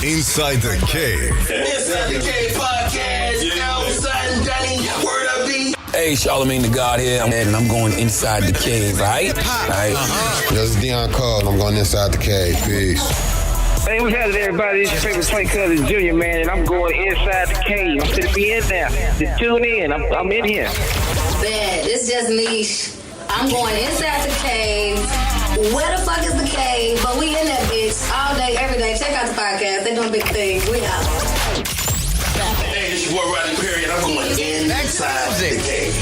Inside the Cave. Inside the Cave podcast. Outside Danny. Word up, B. Hey, Charlamagne the God here, and I'm going inside the cave, right? This is Deion Cole, and I'm going inside the cave. Peace. Hey, what's happening, everybody? It's your favorite Twin Cousin Junior, man, and I'm going inside the cave. I'm going to be in there. Just tune in. I'm in here. Bad. It's just niche. I'm going inside the cave. Where the fuck is the cave? But we in that bitch all day, every day. Check out the podcast. They doing big things. We out. Hey, it's your boy Rodney Perry, and I'm going inside the cave.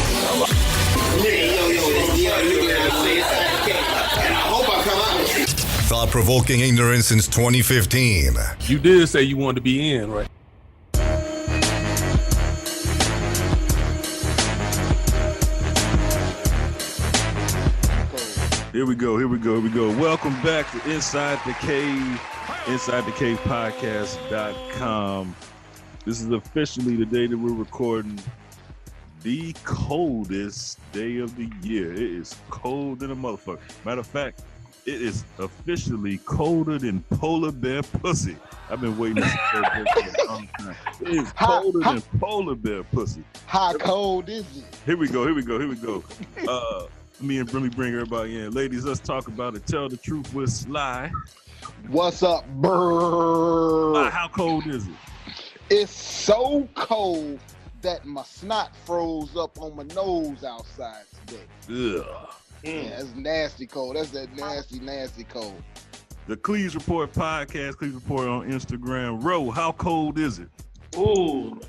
And I hope I come out. Thought-provoking ignorance since 2015. You did say you wanted to be in, right? Here we go. Welcome back to Inside the Cave, InsideTheCavePodcast.com. This is officially the day that we're recording the coldest day of the year. It is cold than a motherfucker. Matter of fact, it is officially colder than polar bear pussy. I've been waiting to say this for a long time. It is colder than polar bear pussy. How cold is it? Here we go. Let me bring everybody in. Ladies, let's talk about it. Tell the truth with Sly. What's up, brr? Sly, how cold is it? It's so cold that my snot froze up on my nose outside today. Ugh. Yeah, that's nasty cold. That's that nasty cold. The Cleves Report podcast, Cleves Report on Instagram. Ro, how cold is it? Ooh,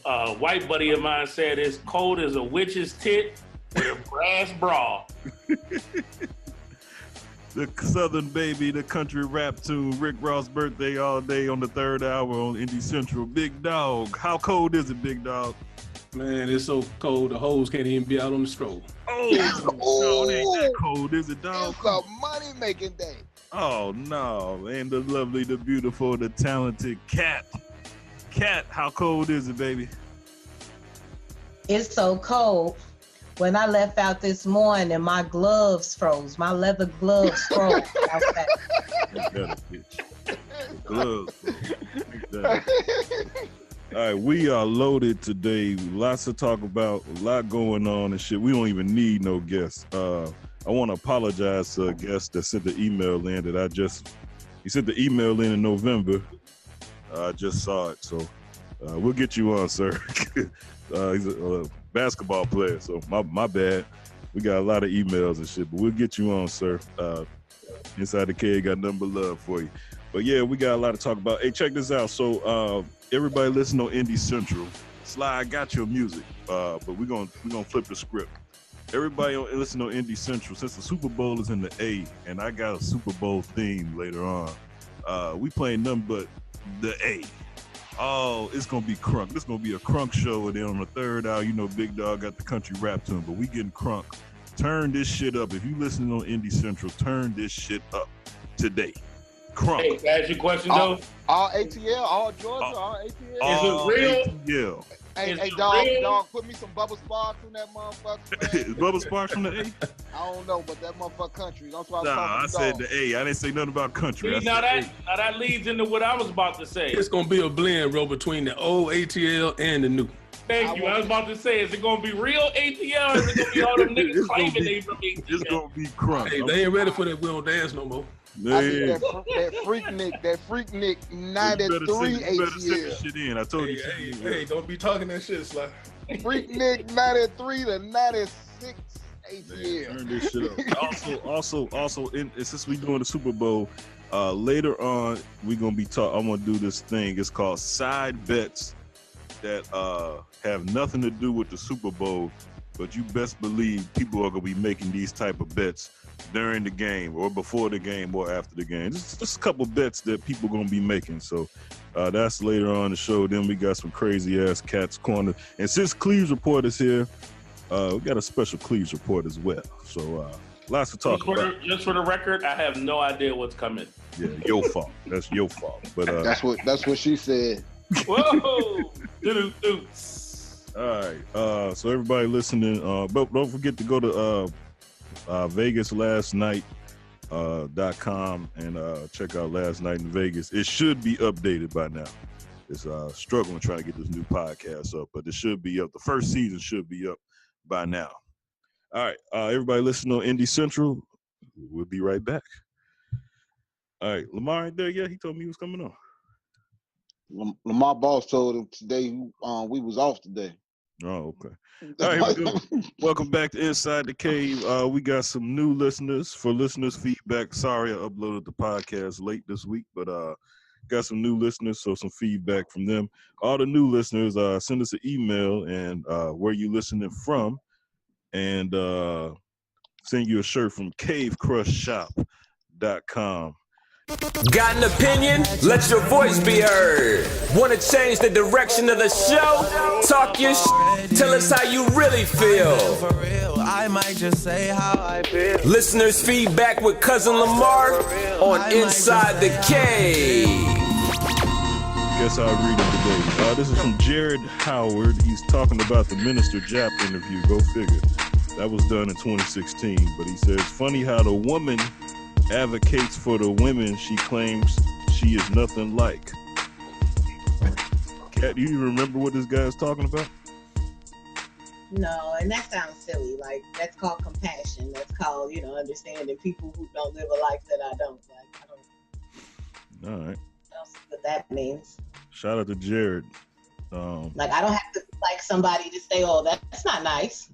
a white buddy of mine said it's cold as a witch's tit with a brass bra. The Southern Baby, the country rap tune, Rick Ross' birthday all day on the third hour on Indie Central. Big Dog, how cold is it, Big Dog? Man, it's so cold the hoes can't even be out on the stroll. Oh, no, it ain't that cold, is it, dog? It's a money-making day. Oh, no. And the lovely, the beautiful, the talented Cat. Cat, how cold is it, baby? It's so cold. When I left out this morning, my gloves froze. My leather gloves froze outside. Better, bitch. Gloves. All right, we are loaded today. Lots to talk about, a lot going on and shit. We don't even need no guests. I want to apologize to a guest that sent the email in he sent the email in November. I just saw it, so we'll get you on, sir. He's a basketball player, so my bad. We got a lot of emails and shit, but we'll get you on, sir. Inside the Cave got nothing but love for you. But yeah, we got a lot to talk about. Hey, check this out. So everybody listen on Indie Central. Sly, I got your music, but we're gonna flip the script. Everybody listen on Indie Central. Since the Super Bowl is in the A, and I got a Super Bowl theme later on. We playing nothing but the A. Oh, it's gonna be crunk. This gonna be a crunk show, and then on the third hour, you know, Big Dog got the country rap tune, but we getting crunk. Turn this shit up. If you listening on Indie Central, turn this shit up today. Crunk. Hey, can I ask you a question, though? All ATL, all Georgia, all ATL. All Is it real? ATL. Hey, dog, put me some Bubba Sparks from that motherfucker, man. Is Bubba Sparks from the A? I don't know, but that motherfucker country. That's why I said the A. I didn't say nothing about country. See, now that leads into what I was about to say. It's gonna be a blend, bro, between the old ATL and the new. Thank you. I was about to say, is it gonna be real ATL or is it gonna be all them niggas claiming they from ATL? It's gonna be crunk. Hey, they ain't ready for that. We don't dance no more. I see that freak Nick 93 ATL. Shit in. I told you. Hey, don't be talking that shit, Sly. Freak Nick 93 to 96 ATL. Turn this shit up. Also, since we doing the Super Bowl, later on we gonna be I'm gonna do this thing. It's called side bets that have nothing to do with the Super Bowl, but you best believe people are gonna be making these type of bets during the game or before the game or after the game. Just a couple bets that people gonna be making. So that's later on the show. Then we got some crazy ass Cat's Corner. And since Cleves Report is here, we got a special Cleves Report as well. So lots to talk about. Just for the record, I have no idea what's coming. Yeah, your fault. That's your fault. But that's what she said. Whoa! All right. So everybody listening, but don't forget to go to Vegas last night. .com and check out Last Night in Vegas. It should be updated by now. It's struggling trying to get this new podcast up, but it should be up. The first season should be up by now. All right, everybody listen on Indie Central. We'll be right back. All right, Lamar ain't there yet. He told me he was coming on. My boss told him today we was off today. Oh, okay. All right, here we go. Welcome back to Inside the Cave. We got some new listeners. For listeners' feedback, sorry I uploaded the podcast late this week, but got some new listeners, so some feedback from them. All the new listeners, send us an email and where you listening from, and send you a shirt from cavecrushshop.com. Got an opinion? Let your voice be heard. Want to change the direction of the show? Talk your tell us how you really feel. I might just say how I feel. Listeners' feedback with Cousin Lamar on Inside the Cave. Guess I'll read it today. This is from Jared Howard. He's talking about the Minister Jap interview. Go figure. That was done in 2016. But he says, funny how the woman advocates for the women she claims she is nothing like. Kat, do you remember what this guy is talking about? No, and that sounds silly. Like, that's called compassion. That's called, understanding people who don't live a life that I don't. Like, I don't. All right. I don't see what that means. Shout out to Jared. Like, I don't have to like somebody to say, oh, that's not nice.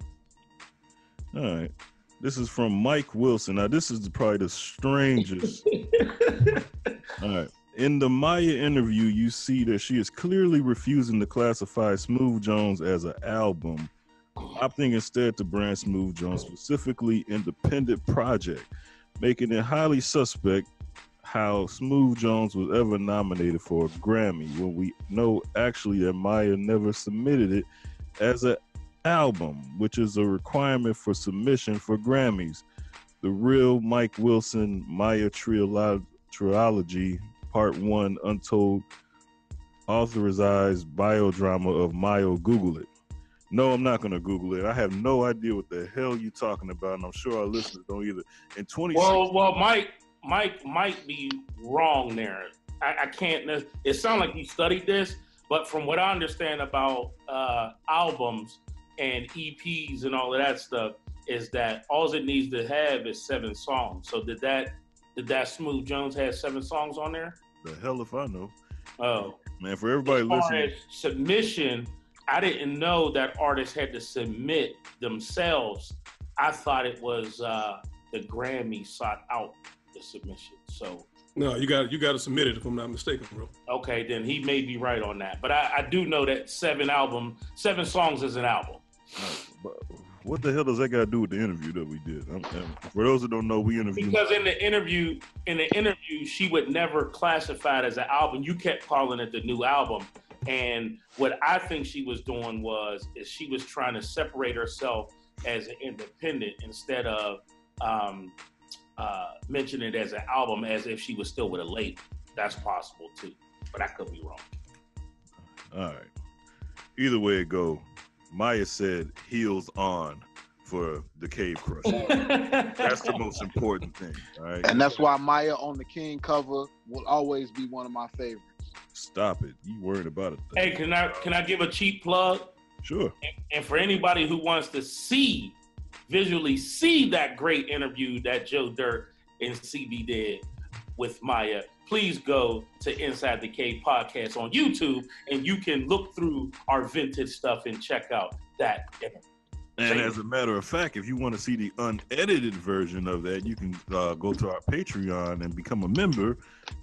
All right. This is from Mike Wilson. Now, this is probably the strangest. All right. In the Maya interview, you see that she is clearly refusing to classify Smooth Jones as an album, opting instead to brand Smooth Jones specifically independent project, making it highly suspect how Smooth Jones was ever nominated for a Grammy when we know actually that Maya never submitted it as an album, which is a requirement for submission for Grammys. The Real Mike Wilson Maya Trilogy Part 1 Untold Authorized Biodrama of Maya. Google it. No, I'm not going to Google it. I have no idea what the hell you're talking about, and I'm sure our listeners don't either. In 2016, well, Mike might be wrong there. I can't. It sounds like he studied this, but from what I understand about albums and EPs and all of that stuff, is that all it needs to have is 7 songs. So did that Smooth Jones have 7 songs on there? The hell if I know. Oh man, for everybody listening, as submission, I didn't know that artists had to submit themselves. I thought it was the Grammy sought out the submission. So no, you got to submit it if I'm not mistaken, bro. Okay, then he may be right on that. But I do know that 7 songs is an album. But what the hell does that got to do with the interview that we did? For those that don't know, we interviewed. Because in the interview, she would never classify it as an album. You kept calling it the new album. And what I think she was doing is she was trying to separate herself as an independent instead of mention it as an album as if she was still with a label. That's possible too, but I could be wrong. All right. Either way it go, Maya said heels on for the Cave Crusher. That's the most important thing. All right. And that's why Maya on the King cover will always be one of my favorites. Stop it. You worried about it. Hey, can I give a cheap plug? Sure. And for anybody who wants to visually see that great interview that Joe Dirt and CB did with Maya, please go to Inside the Cave podcast on YouTube, and you can look through our vintage stuff and check out that interview. And as a matter of fact, if you want to see the unedited version of that, you can go to our Patreon and become a member.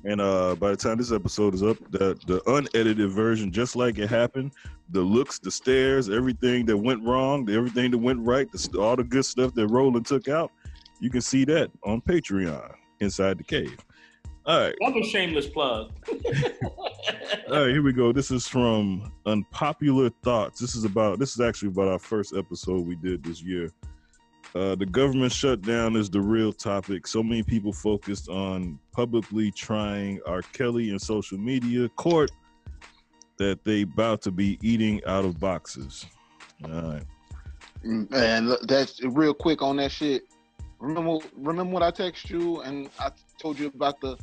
And by the time this episode is up, the unedited version, just like it happened, the looks, the stares, everything that went wrong, everything that went right, all the good stuff that Roland took out, you can see that on Patreon, Inside the Cave. All right. Another shameless plug. All right, here we go. This is from Unpopular Thoughts. This is actually about our first episode we did this year. The government shutdown is the real topic. So many people focused on publicly trying R. Kelly and social media court that they about to be eating out of boxes. All right. And that's real quick on that shit. Remember when I texted you and I told you about the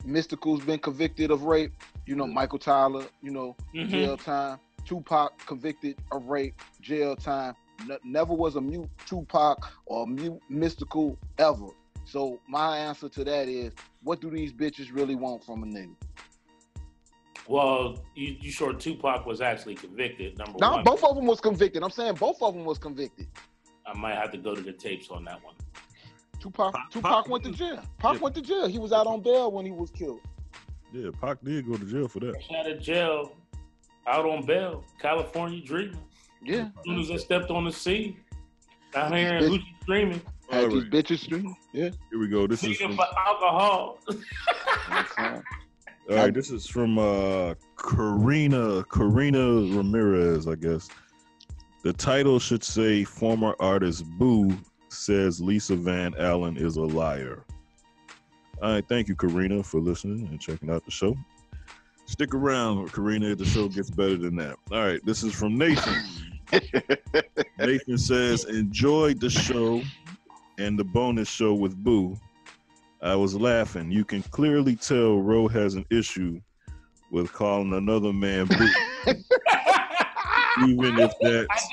Mystical's been convicted of rape? You know, Michael Tyler, you know, jail time. Tupac convicted of rape, jail time. Never was a mute Tupac or a mute Mystical ever. So my answer to that is, what do these bitches really want from a nigga? Well, you sure Tupac was actually convicted, number No, one? both of them was convicted. I'm saying both of them was convicted. I might have to go to the tapes on that one. Tupac went to jail. Pac went to jail. He was out on bail when he was killed. Yeah, Pac did go to jail for that. Out of jail, out on bail, California dreaming. Yeah. As soon as I stepped on the scene, down here in Hoochie streaming. Had these bitches streaming. Yeah. Here we go. This is Speaking from, for alcohol. all right. This is from Karina Ramirez, I guess. The title should say former artist Boo says Lisa Van Allen is a liar. All right, thank you, Karina, for listening and checking out the show. Stick around, Karina, the show gets better than that. All right, this is from Nathan. Nathan says, enjoyed the show and the bonus show with Boo. I was laughing. You can clearly tell Ro has an issue with calling another man Boo. Even if that's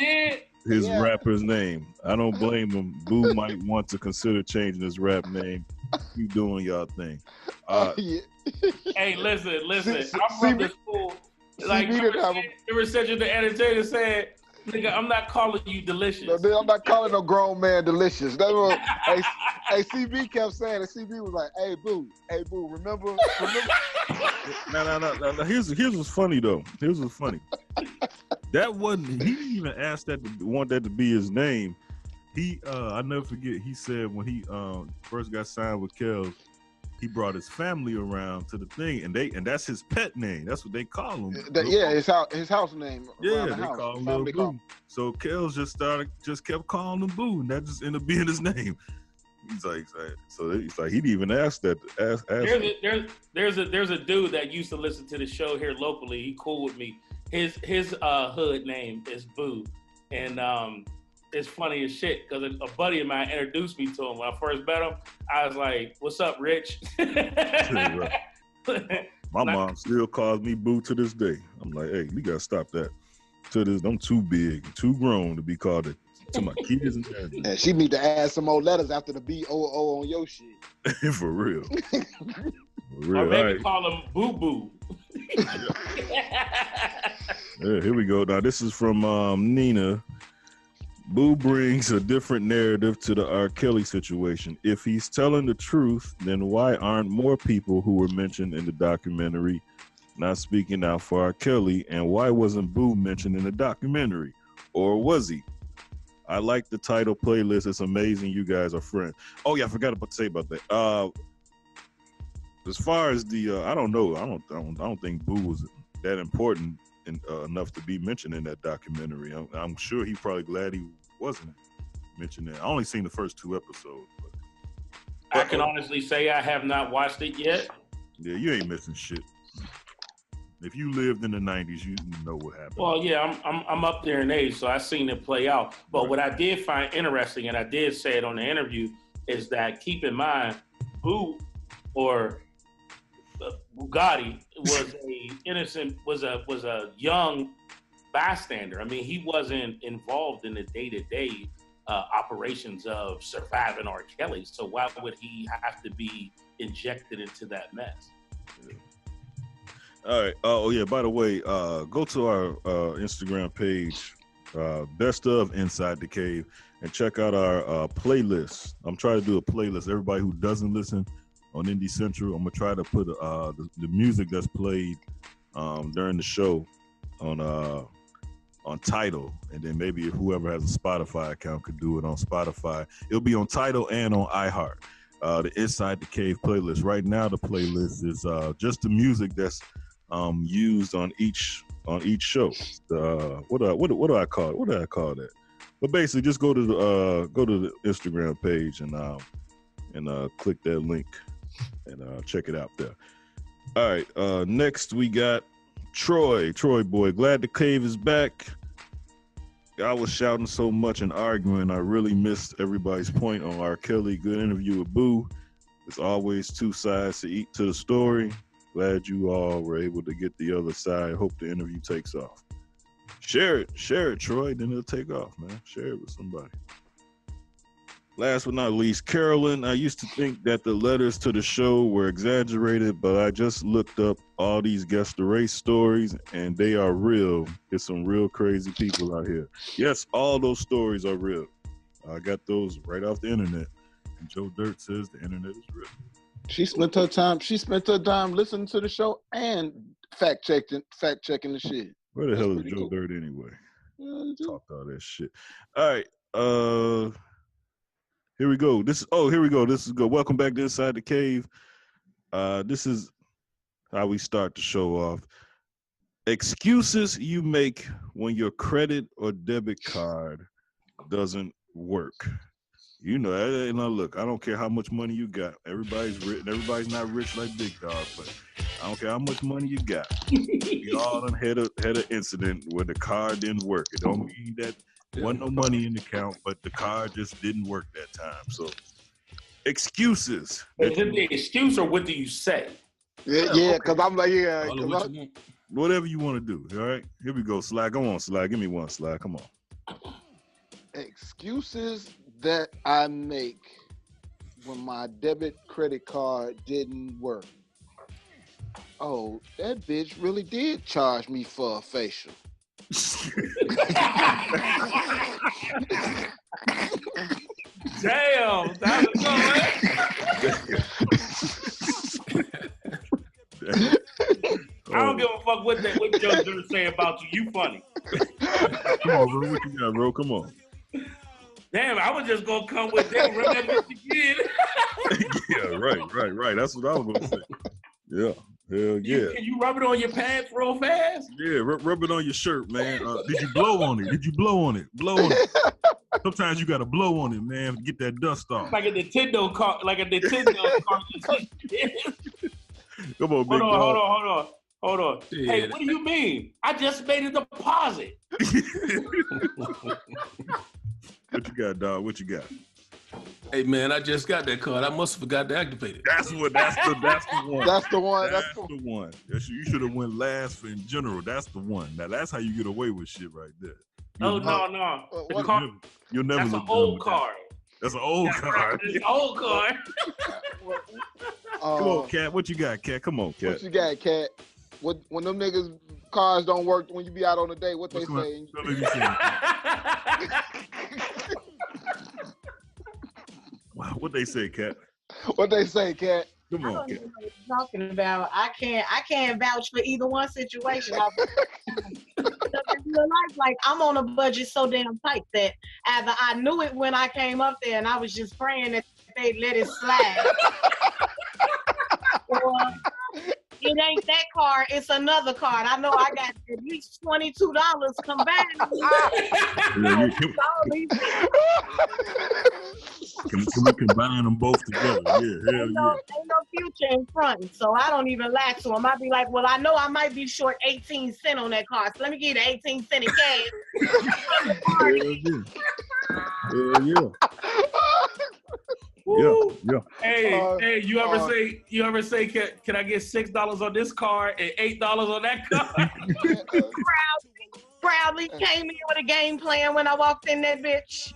his rapper's name. I don't blame him. Boo might want to consider changing his rap name. Keep doing y'all thing. Hey, listen. I'm from the school. Like, ever since the entertainer said, nigga, I'm not calling you delicious. No, I'm not calling no grown man delicious. That's what hey, CB kept saying it. CB was like, hey, Boo, remember? No. Here's what's funny, though. Here's what's funny. That wasn't, he didn't even ask that to want that to be his name. He, I never forget, he said when he first got signed with Kells, he brought his family around to the thing, and that's his pet name. That's what they call him. His house name. Yeah, they call him Lil Boo. So Kells just kept calling him Boo, and that just ended up being his name. He's like, he didn't even ask that. There's a dude that used to listen to the show here locally. He cool with me. His hood name is Boo, and it's funny as shit because a buddy of mine introduced me to him when I first met him. I was like, "What's up, Rich?" My mom still calls me Boo to this day. I'm like, "Hey, we gotta stop that." To this, I'm too big, too grown to be called it to my kids and grandkids. Yeah, she need to add some more letters after the B-O-O on your shit. For real. Or maybe call him Boo Boo. Yeah, here we go. Now this is from Nina. Boo brings a different narrative to the R. Kelly situation. If he's telling the truth, then why aren't more people who were mentioned in the documentary not speaking out for R. Kelly? And why wasn't Boo mentioned in the documentary? Or was he? I like the title playlist. It's amazing. You guys are friends. Oh yeah, I forgot to say about that. As far as the, I don't know. I don't think Boo was that important enough to be mentioned in that documentary. I'm sure he's probably glad he wasn't mentioned there. I only seen the first 2 episodes. I can honestly say I have not watched it yet. Yeah, you ain't missing shit. If you lived in the 90s, you know what happened. Well, yeah, I'm up there in age, so I seen it play out. But what I did find interesting, and I did say it on the interview, is that keep in mind, Boo or Bugatti was a young bystander. I mean, he wasn't involved in the day-to-day operations of surviving R. Kelly. So why would he have to be injected into that mess? Yeah. All right. Oh yeah. By the way, go to our Instagram page, Best of Inside the Cave, and check out our playlist. I'm trying to do a playlist. Everybody who doesn't listen on Indie Central, I'm gonna try to put the music that's played during the show on Tidal, and then maybe if whoever has a Spotify account could do it on Spotify. It'll be on Tidal and on iHeart. The Inside the Cave playlist. Right now, the playlist is just the music that's used on each show. What do I call it? What do I call that? But basically, just go to the Instagram page and click that link and check it out there. All right. Next we got Troy boy. Glad the cave is back. I was shouting so much and arguing, I really missed everybody's point on R. Kelly. Good interview with Boo. There's always two sides to the story. Glad you all were able to get the other side. Hope the interview takes off. Share it, Troy, then it'll take off, man. Share it with somebody. Last but not least, Carolyn, I used to think that the letters to the show were exaggerated, but I just looked up all these Guess the Race stories, and they are real. There's some real crazy people out here. Yes, all those stories are real. I got those right off the internet. And Joe Dirt says the internet is real. She spent her time listening to the show and fact checking the shit. Where the hell is Joe Dirt anyway? Talked all that shit. All right, here we go. This is good. Welcome back to Inside the Cave. This is how we start the show off. Excuses you make when your credit or debit card doesn't work. You know, look, I don't care how much money you got. Everybody's rich. Everybody's not rich like Big Dog, but I don't care how much money you got. We all done had an incident where the card didn't work. It don't mean that there wasn't no money in the account, but the card just didn't work that time. So, excuses. Is it the excuse or what do you say? Yeah, because I'm like, whatever you want to do. All right, here we go. Sly, go on, Sly. Give me one, Sly. Come on. Excuses that I make when my debit credit card didn't work. Oh, that bitch really did charge me for a facial. Damn, that was I don't give a fuck what Joe Dirt say about you. You funny. Come on, bro. What you got, bro? Come on. Damn, I was just gonna come with them. Remember what you did? Yeah, right. That's what I was gonna say. Yeah, hell yeah. Can you rub it on your pants real fast? Yeah, rub it on your shirt, man. Did you blow on it? Blow on it. Sometimes you gotta blow on it, man. Get that dust off. Like a Nintendo car, Come on, big dog. Hold on. Yeah. Hey, what do you mean? I just made a deposit. What you got, dog? What you got? Hey man, I just got that card. I must have forgot to activate it. That's the one. That's the one. You should have went last in general. That's the one. Now that's how you get away with shit right there. No. You'll never. That's an old card. That's an old card. It's an old card. Come on, Cat. What you got, Cat? Come on, Cat. What you got, Cat? When them niggas cars don't work when you be out on a date, what they say? Wow, what they say, Cat? What they say, Cat? Come on, Cat. I don't know what you're talking about. I can't vouch for either one situation. Like I'm on a budget so damn tight that either I knew it when I came up there and I was just praying that they'd let it slide, or it ain't that card, it's another card. I know I got at least $22 combined. Can we combine them both together? Yeah, ain't no future in front, so I don't even lie to them. I be like, well, I know I might be short 18 cents on that card, so let me give you the 18 cents in cash. Hell yeah. Yeah. Hey, you ever say, can I get $6 on this card and $8 on that card? Proudly came in with a game plan when I walked in that bitch.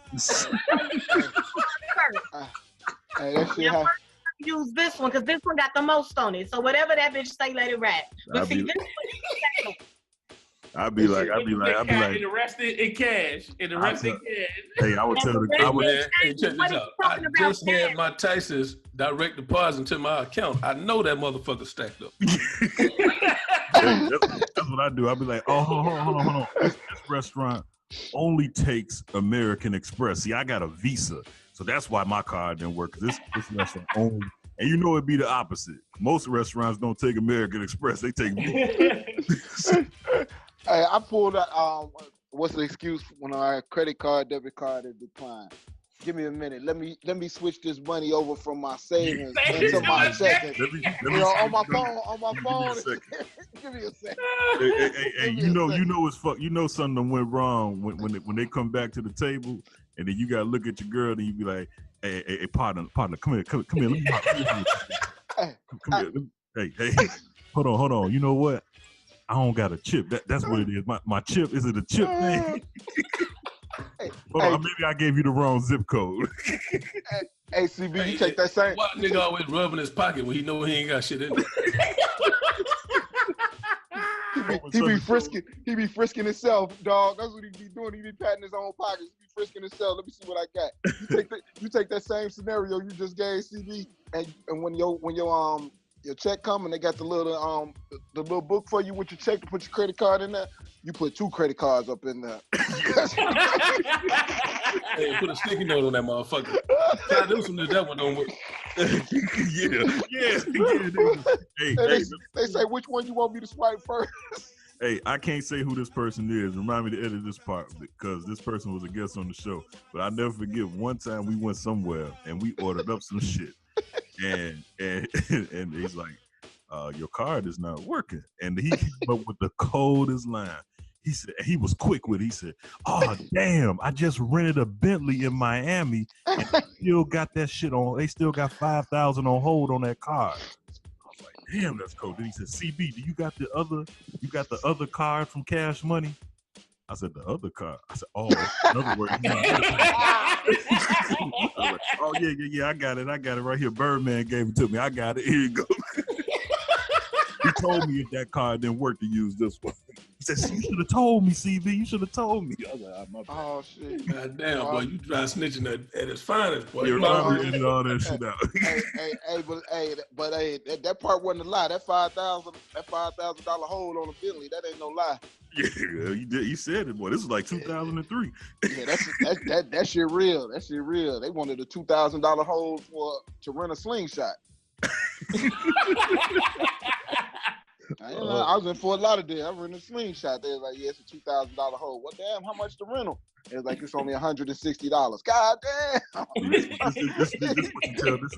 Hey, that shit how... Use this one because this one got the most on it. So whatever that bitch say, let it rap. But see, this one, I'd be like, and the rest in cash. Hey, I would tell the hey, check this out. I just had my Tyson's direct deposit to my account. I know that motherfucker stacked up. Hey, that's what I do. I'll be like, oh, hold on. This restaurant only takes American Express. See, I got a Visa, so that's why my card didn't work. This restaurant only, and you know it'd be the opposite. Most restaurants don't take American Express; they take Visa. Hey, I pulled out. What's the excuse when our credit card, debit card is declined? Give me a minute. Let me switch this money over from my savings into my checking. On my phone. Give me a second. Hey, you know it's fuck. You know something done went wrong when they come back to the table, and then you gotta look at your girl, and you be like, hey, partner, come here. Let me come here. Hey, hold on. You know what? I don't got a chip. That's what it is. My chip, is it a chip thing? Hold on, maybe I gave you the wrong zip code. Hey, CB, you take that same. Why nigga always rubbing his pocket when he know he ain't got shit in there? He be frisking himself, dog. That's what he be doing. He be patting his own pockets. He be frisking himself. Let me see what I got. You take that same scenario you just gave CB, and when your check come and they got the little book for you with your check to put your credit card in there, you put 2 credit cards up in there. Hey, put a sticky note on that motherfucker. Try to do something that one don't work. Yeah. They say, which one you want me to swipe first? Hey, I can't say who this person is. Remind me to edit this part because this person was a guest on the show. But I'll never forget one time we went somewhere and we ordered up some shit. And he's like, your card is not working. And he came up with the coldest line. He said, he was quick with it. He said, oh, damn, I just rented a Bentley in Miami and they still got that shit on. They still got 5,000 on hold on that card. I was like, damn, that's cold. Then he said, CB, do you got the other card from Cash Money? I said, the other card? I said, oh, in other words, oh, yeah, I got it right here. Birdman gave it to me. I got it. Here you go. He told me if that card didn't work to use this one. He said, you should have told me, CB. You should have told me. I was like, my bad. Oh, shit. God damn, boy, you try snitching at its finest, boy. You're editing all that shit out. Hey, that part wasn't a lie. That $5,000 hold on a Bentley, that ain't no lie. Yeah, you said it, boy. This is like 2003. Yeah, that shit real. That shit real. They wanted a $2,000 hold to rent a slingshot. I was in Fort Lauderdale. I rented a slingshot. They was like, yeah, it's a $2,000 hold. What damn? How much the rental? It was like, it's only $160. God damn. This is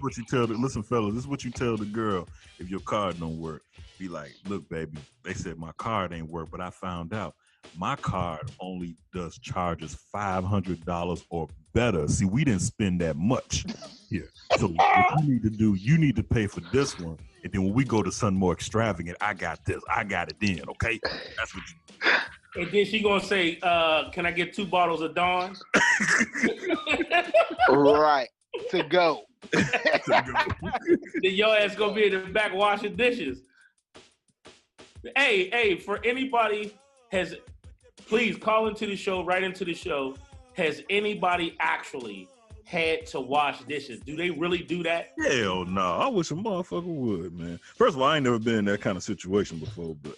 what you tell. Listen, fellas, this is what you tell the girl if your card don't work. Be like, look, baby, they said my card ain't work, but I found out my card only does charges $500 or better. See, we didn't spend that much here. So what you need to do, you need to pay for this one. And then when we go to something more extravagant, I got this. I got it then, okay? That's what you do. And then she gonna say, can I get 2 bottles of Dawn? Right. To go. Then your ass gonna be in the back washing dishes. Hey, for anybody please call into the show, write into the show. Has anybody actually had to wash dishes? Do they really do that? Hell no. I wish a motherfucker would, man. First of all, I ain't never been in that kind of situation before, but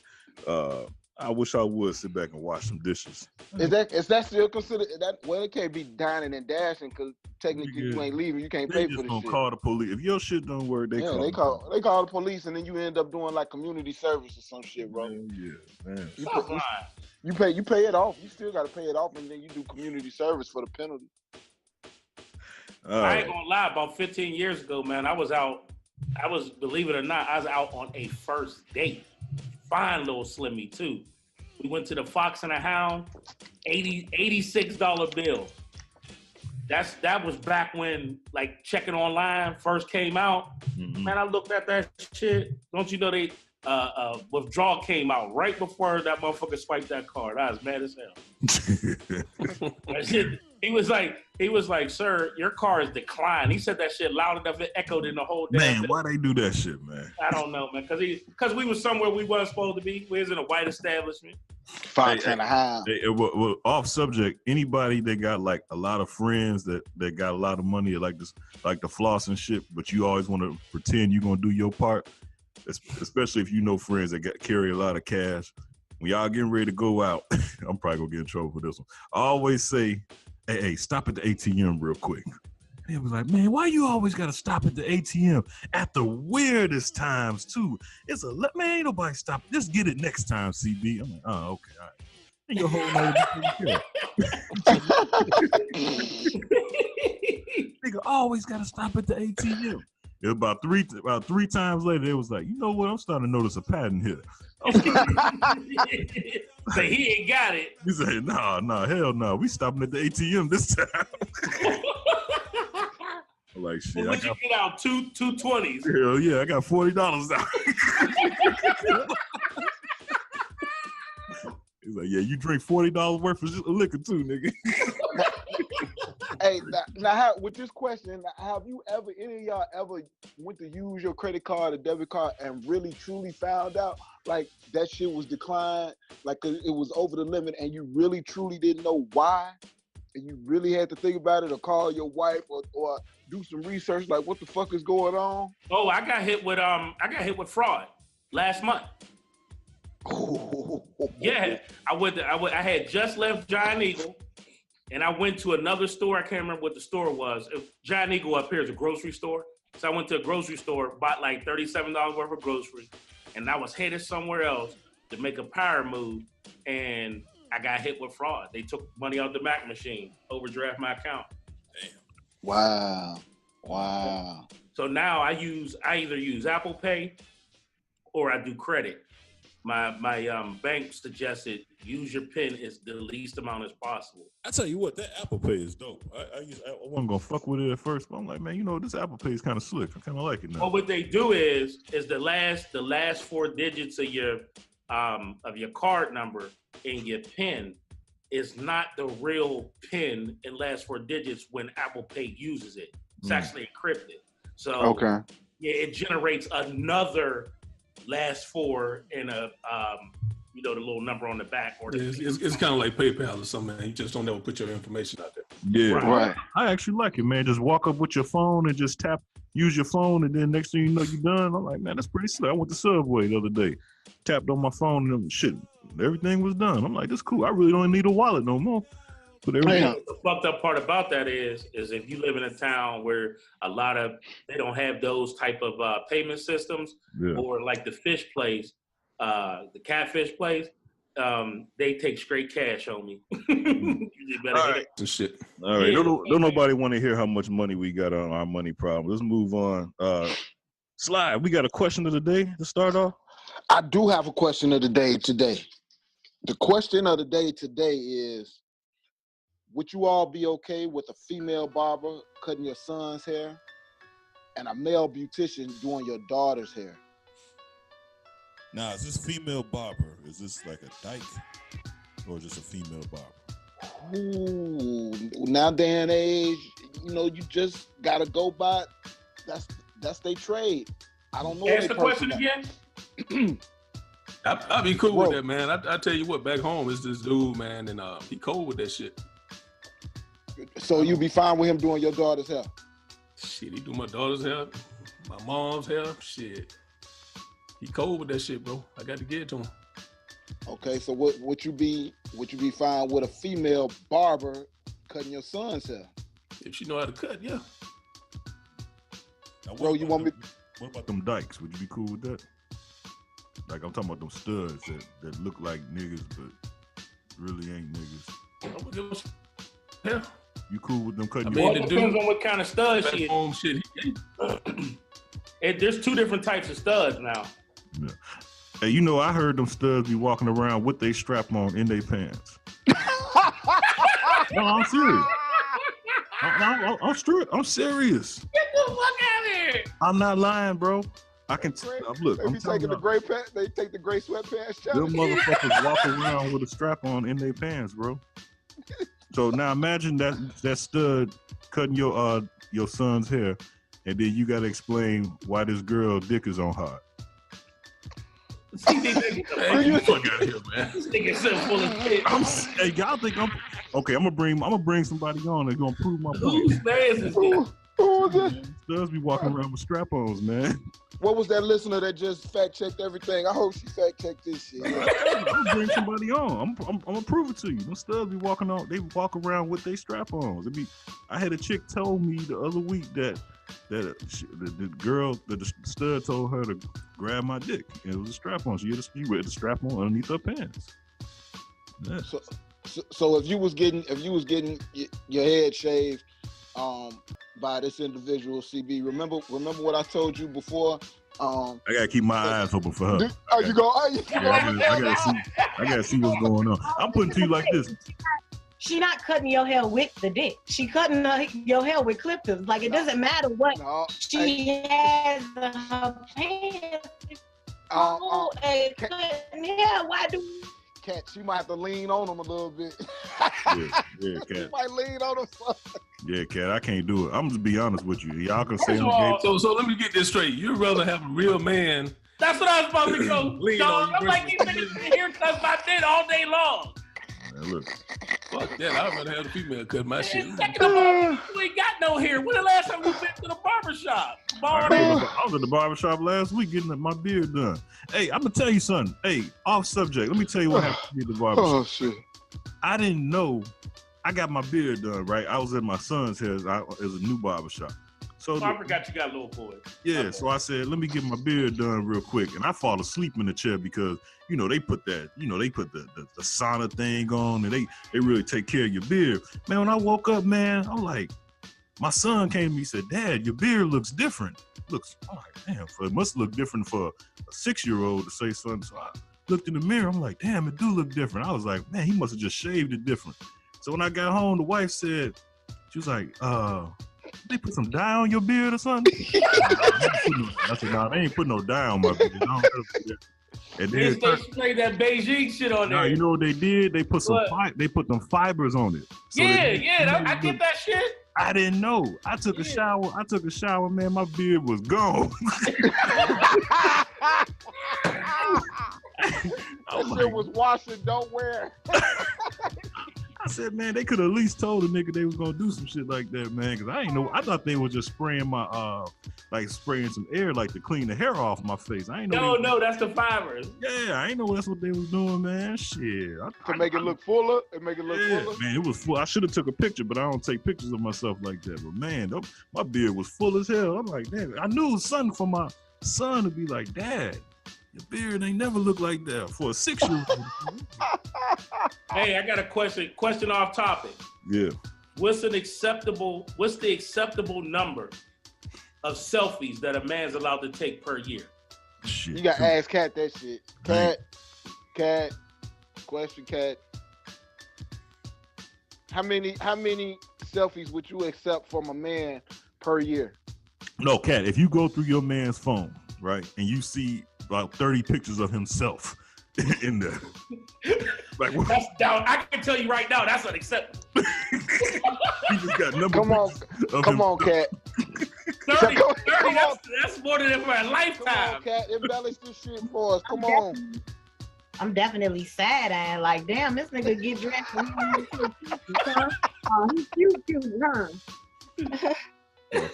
I wish I would sit back and wash some dishes. Is that still considered that? Well, it can't be dining and dashing because technically you ain't leaving. You can't pay for the shit. They just gonna call the police. If your shit don't work, they call the police, and then you end up doing like community service or some shit, bro. Yeah, man. You pay it off. You still got to pay it off, and then you do community service for the penalty. I ain't gonna lie. About 15 years ago, man, believe it or not, I was out on a first date. Fine little Slimmy too. We went to the Fox and the Hound, $86 bill. That was back when like checking online first came out. Mm-hmm. Man, I looked at that shit. Don't you know they withdrawal came out right before that motherfucker swiped that card. I was mad as hell. That shit, he was like, sir, your car is declined. He said that shit loud enough it echoed in the whole damn man. thing. Why they do that shit, man? I don't know, man. Because we was somewhere we wasn't supposed to be. We was in a white establishment. Fox and a Hound. Well, off subject. Anybody that got like a lot of friends that got a lot of money, like this, like the floss and shit, but you always want to pretend you're gonna do your part. Especially if you know friends that carry a lot of cash. When y'all getting ready to go out, I'm probably gonna get in trouble for this one. I always say, hey, stop at the ATM real quick. And it was like, man, why you always gotta stop at the ATM at the weirdest times too? Man, ain't nobody stop. Just get it next time, CB. I'm like, oh, okay, all right. And your whole nigga always gotta stop at the ATM. It was about three times later, it was like, you know what? I'm starting to notice a pattern here. So he ain't got it. He said, nah, hell no. We stopping at the ATM this time. I'm like, shit. Well, would you get out two 20s? Hell yeah, I got $40 out. He's like, yeah, you drink $40 worth of liquor too, nigga. Hey, now with this question, have you ever, any of y'all ever went to use your credit card or debit card and really truly found out like that shit was declined, like it was over the limit, and you really truly didn't know why, and you really had to think about it or call your wife or do some research, like what the fuck is going on? Oh, I got hit with fraud last month. Yeah, I had just left Giant Eagle. And I went to another store. I can't remember what the store was. Giant Eagle up here is a grocery store. So I went to a grocery store, bought like $37 worth of groceries, and I was headed somewhere else to make a power move, and I got hit with fraud. They took money out the Mac machine, overdraft my account. Damn. Wow. So now I either use Apple Pay or I do credit. My bank suggested use your PIN as the least amount as possible. I tell you what, that Apple Pay is dope. I wasn't gonna fuck with it at first, but I'm like, man, this Apple Pay is kind of slick. I kind of like it now. Well, what they do is the last 4 digits of your card number and your PIN is not the real PIN and last 4 digits when Apple Pay uses it. It's actually encrypted. So okay, yeah, it generates another last 4 and a the little number on the back, or it's kind of like PayPal or something, man. You just don't ever put your information out there. Yeah, right. I actually like it, man. Just walk up with your phone and just use your phone, and then next thing you know, you're done. I'm like, man, that's pretty slick. I went to Subway the other day, tapped on my phone, and shit, everything was done. I'm like, that's cool. I really don't need a wallet no more. But the fucked up part about that is if you live in a town where they don't have those type of payment systems, or like the fish place, the catfish place, they take straight cash on me. You better all right. Shit. All right. Don't nobody want to hear how much money we got on our money problem. Let's move on. Slide, we got a question of the day to start off. I do have a question of the day today. The question of the day today is, would you all be okay with a female barber cutting your son's hair and a male beautician doing your daughter's hair? Now, is this female barber? Is this like a dyke or just a female barber? Ooh, now day and age, you just gotta go by. That's their trade. I don't know. Ask the question again. I'd be cool with that, man. I tell you what, back home is this dude, man, and he cold with that shit. So you be fine with him doing your daughter's hair? Shit, he do my daughter's hair, my mom's hair. Shit, he cold with that shit, bro. I got to get it to him. Okay, so would you be fine with a female barber cutting your son's hair? If she know how to cut, yeah. Now, Bro, you want me? What about them dykes? Would you be cool with that? Like, I'm talking about them studs that look like niggas but really ain't niggas. Yeah. You cool with them cutting? It depends on what kind of stud she is. There's 2 different types of studs now. Yeah. Hey, I heard them studs be walking around with they strap on in their pants. No, I'm serious. I'm serious. Get the fuck out of here! I'm not lying, bro. I can look. They be taking the gray pants. They take the gray sweatpants. Them motherfuckers walk around with a strap on in their pants, bro. So now imagine that stud cutting your son's hair, and then you gotta explain why this girl dick is on hard. Hey, you fuck out of here, man. This nigga's so full of shit. Hey, y'all think I'm okay? I'm gonna bring somebody on that's gonna prove my point. Whose man is this? Who was that? Studs be walking around with strap-ons, man. What was that listener that just fact-checked everything? I hope she fact-checked this shit. I'm gonna bring somebody on. I'm gonna prove it to you. Them studs be walking on. They walk around with their strap-ons. I had a chick told me the other week that the stud told her to grab my dick. And it was a strap-on. She wear the strap-on underneath her pants. Yeah. So if you was getting your head shaved, by this individual, CB. Remember what I told you before. I gotta keep my eyes open for her. You go. I gotta see what's going on. I'm putting to you like this. She not cutting your hair with the dick. She cutting your hair with clippers. Like it doesn't matter what she has in her pants. Cutting hair. Why do? Cat, she might have to lean on him a little bit. Yeah, Cat. She might lean on him. Yeah, Cat, I can't do it. I'm just be honest with you. Y'all can say So let me get this straight. You'd rather have a real man. That's what I was about to go. Lean on you, I'm like these niggas here touch my dick all day long. Man, look. Fuck that. I'd rather have the female cut my shit. Second of all, you ain't got no hair. When the last time we been to the barbershop? I was at the barbershop last week getting my beard done. Hey, I'm gonna tell you something. Hey, off subject. Let me tell you what happened to me at the barbershop. Oh shit! I didn't know. I got my beard done, right? I was at my son's house. It was a new barbershop. So I forgot you got a little boy. Yeah, so I said, let me get my beard done real quick. And I fall asleep in the chair because, they put that, they put the sauna thing on and they really take care of your beard. Man, when I woke up, man, I'm like, my son came to me and said, Dad, your beard looks different. I'm like, damn, it must look different for a 6-year-old to say something. So I looked in the mirror. I'm like, damn, it do look different. I was like, man, he must have just shaved it different. So when I got home, the wife said, she was like, they put some dye on your beard or something? I said, nah, they ain't put no dye on my beard. I don't do that. And then they sprayed that Beijing shit on there. Nah, you know what they did? They put they put them fibers on it. So I get that shit. I didn't know. I took a shower, man. My beard was gone. That shit was washing, don't wear. I said, man, they could have at least told a nigga they was gonna do some shit like that, man. Cause I ain't know. I thought they were just spraying my spraying some air like to clean the hair off my face. I ain't know. No, that's the fibers. Yeah, I ain't know that's what they was doing, man. Shit. To make it look fuller. Fuller. Man, it was full. I should have took a picture, but I don't take pictures of myself like that. But man, my beard was full as hell. I'm like, damn. I knew it was something for my son to be like, Dad, your beard ain't never looked like that for a 6-year-old. Hey, I got a question off topic. Yeah. What's the acceptable number of selfies that a man's allowed to take per year? Shit. You got to ask Cat that shit. Cat, question, Cat. How many selfies would you accept from a man per year? No, Cat, if you go through your man's phone, right, and you see about 30 pictures of himself in there. Like, that's down. I can tell you right now, that's unacceptable. He just got number. Come on, Cat. 30, that's more than for a lifetime. Come on, Cat, embellish this shit for us. Come on. I'm definitely sad and like, damn, this nigga get dressed. He's cute, huh?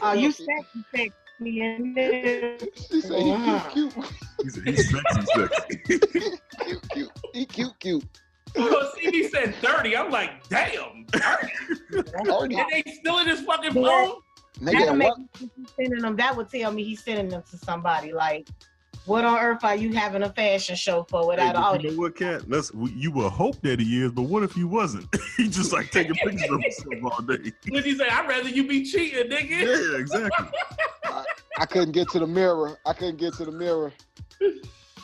Oh, you sexy. In there. She said he's cute. He said he's sexy. Cute. Well, CB said 30. I'm like, damn, 30. And they still in his fucking phone? That would tell me he's sending them to somebody. Like, what on earth are you having a fashion show for without all? You know what, Cat? You would hope that he is, but what if he wasn't? He just like taking pictures of himself all day. What you say? I'd rather you be cheating, nigga. Yeah, exactly. I couldn't get to the mirror.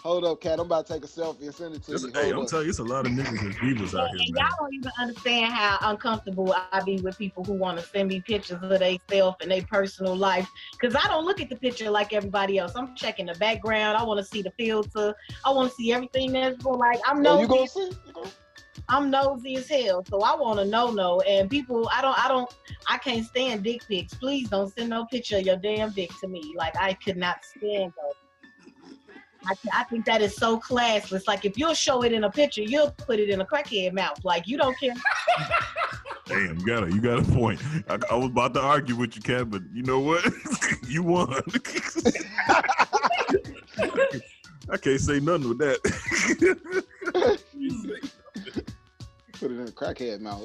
Hold up, Cat. I'm about to take a selfie and send it to you. Hey, I'm telling you, it's a lot of niggas and divas out here, man. Y'all don't even understand how uncomfortable I be with people who want to send me pictures of themselves and their personal life. Because I don't look at the picture like everybody else. I'm checking the background. I want to see the filter. I want to see everything that's going. Like, I'm nosy. You gonna see? I'm nosy as hell, so I want to know. And people, I can't stand dick pics. Please don't send no picture of your damn dick to me. Like, I could not stand those. I think that is so classless. Like, if you'll show it in a picture, you'll put it in a crackhead mouth. Like, you don't care. Damn, you got a point. I was about to argue with you, Cat, but you know what? You won. I can't say nothing with that. Put it in a crackhead mouth.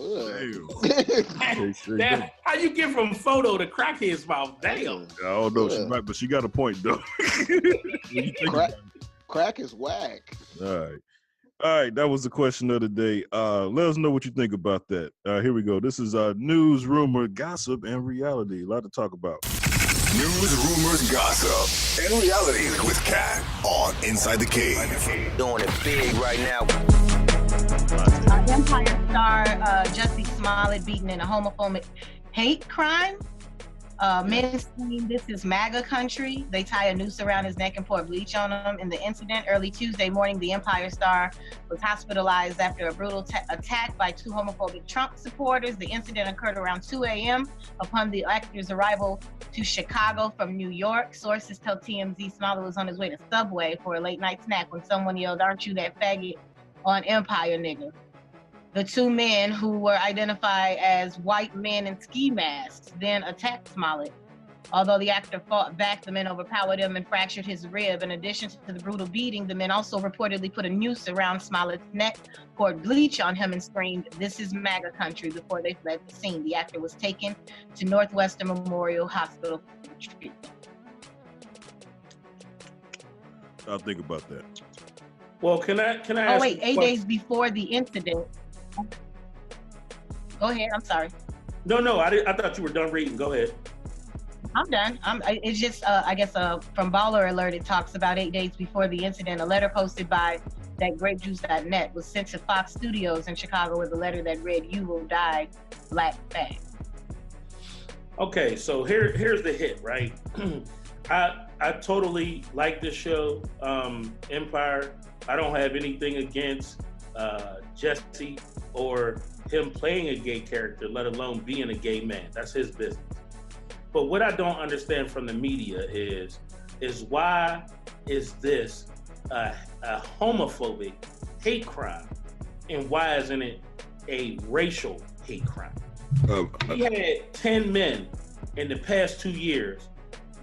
Damn. How you get from photo to crackhead's mouth? Damn. I don't know. She's right, but she got a point though. Crack is whack. All All right, that was the question of the day. Let us know what you think about that. Here we go. This is news, rumor, gossip, and reality. A lot to talk about. News, rumors, gossip, and reality with Cat on Inside the Cave. Doing it big right now. Empire star Jussie Smollett beaten in a homophobic hate crime. Men scream, "This is MAGA country." They tie a noose around his neck and pour bleach on him. In the incident early Tuesday morning, the Empire star was hospitalized after a brutal attack by two homophobic Trump supporters. The incident occurred around 2 a.m. upon the actor's arrival to Chicago from New York. Sources tell TMZ Smollett was on his way to Subway for a late night snack when someone yelled, "Aren't you that faggot on Empire, nigga?" The two men, who were identified as white men in ski masks, then attacked Smollett. Although the actor fought back, the men overpowered him and fractured his rib. In addition to the brutal beating, the men also reportedly put a noose around Smollett's neck, poured bleach on him, and screamed, "This is MAGA country," before they fled the scene. The actor was taken to Northwestern Memorial Hospital for treatment. I'll think about that. Well, can I ask? Oh wait, 8 days before the incident. Go ahead. I'm sorry. No, I thought you were done reading. Go ahead. I'm done. It's just, I guess, from Baller Alert, it talks about 8 days before the incident. A letter posted by thatgrapejuice.net was sent to Fox Studios in Chicago with a letter that read, "You will die, black fag." Okay, so here's the hit, right? I totally like this show, Empire. I don't have anything against Jussie or him playing a gay character, let alone being a gay man. That's his business. But what I don't understand from the media is why is this a homophobic hate crime, and why isn't it a racial hate crime? We had 10 men in the past 2 years,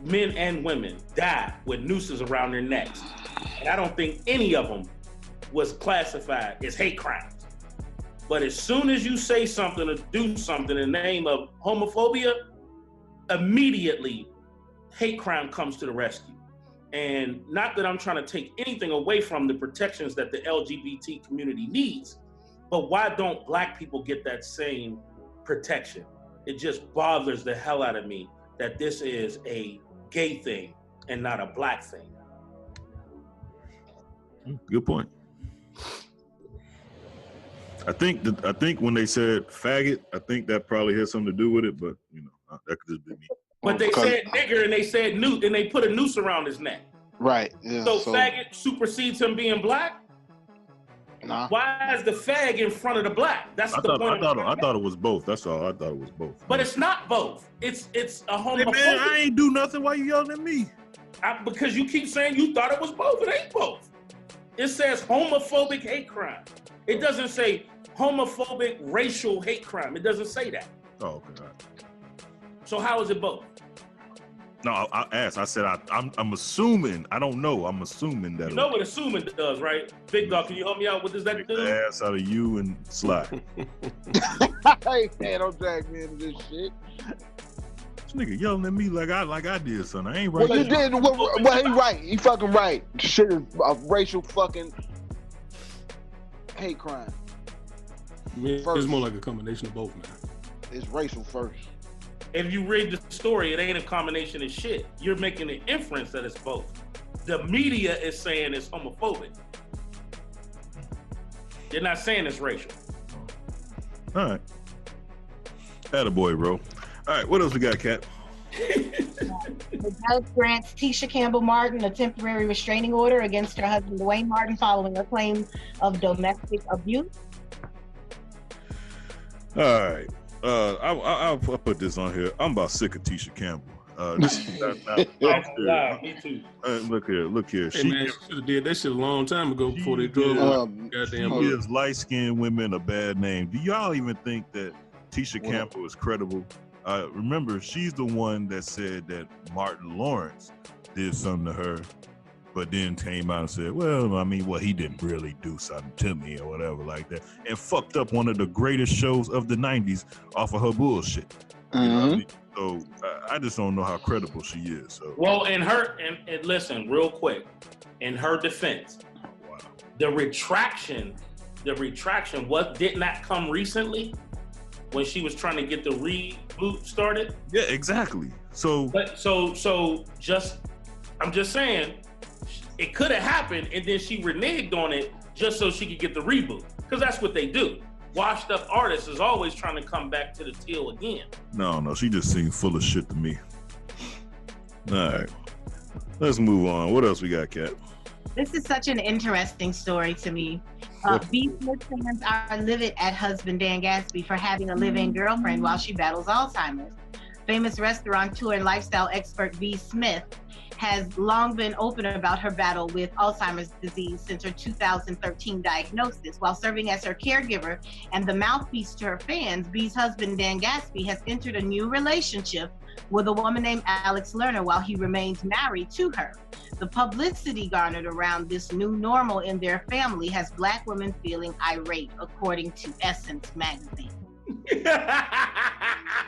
men and women, die with nooses around their necks. And I don't think any of them was classified as hate crimes. But as soon as you say something or do something in the name of homophobia, immediately hate crime comes to the rescue. And not that I'm trying to take anything away from the protections that the LGBT community needs, but why don't black people get that same protection? It just bothers the hell out of me that this is a gay thing and not a black thing. Good point. I think when they said faggot, I think that probably had something to do with it, but that could just be me. But they said nigger and they said noose and they put a noose around his neck. Right. Yeah, so faggot supersedes him being black? Nah. Why is the fag in front of the black? That's the point. I thought it was both. That's all. I thought it was both. But it's not both. It's a homophobic. Hey man, I ain't do nothing. Why you yelling at me? Because you keep saying you thought it was both. It ain't both. It says homophobic hate crime. It doesn't say homophobic racial hate crime. It doesn't say that. Oh, okay. All right. So how is it both? No, I asked. I said I'm assuming. I don't know. I'm assuming that. You know what assuming does, right? Big Dog, can you help me out? What does that do? The ass out of you and Sly. Hey man, don't drag me into this shit. This nigga yelling at me like I did something. I ain't right. Well, you did. Well, he right. He fucking right. Shit is a racial fucking hate crime. It's more like a combination of both, man. It's racial first. If you read the story, it ain't a combination of shit. You're making an inference that it's both. The media is saying it's homophobic. You're not saying it's racial. All right. Attaboy, bro. All right, what else we got, Kat? The judge grants Tisha Campbell Martin a temporary restraining order against her husband Dwayne Martin following a claim of domestic abuse. All right. I'll put this on here. I'm about sick of Tisha Campbell. Me too. Look here. Hey, man, she should have did that shit a long time ago before they drove goddamn. She gives light-skinned women a bad name. Do y'all even think that Tisha Campbell is credible? Remember, she's the one that said that Martin Lawrence did something to her, but then came out and said, he didn't really do something to me or whatever like that, and fucked up one of the greatest shows of the 90s off of her bullshit. You know what I mean? So I just don't know how credible she is. So. Well, and listen, real quick, in her defense, the retraction, what did not come recently when she was trying to get the reboot started? Yeah, exactly. So I'm just saying, it could have happened, and then she reneged on it just so she could get the reboot, because that's what they do. Washed up artists is always trying to come back to the teal again. No, she just seemed full of shit to me. All right, let's move on. What else we got, Kat? This is such an interesting story to me. B. Smith fans are livid at husband Dan Gatsby for having a live-in girlfriend while she battles Alzheimer's. Famous restaurateur and lifestyle expert B. Smith has long been open about her battle with Alzheimer's disease since her 2013 diagnosis. While serving as her caregiver and the mouthpiece to her fans, B's husband Dan Gatsby has entered a new relationship with a woman named Alex Lerner while he remains married to her. The publicity garnered around this new normal in their family has Black women feeling irate, according to Essence magazine.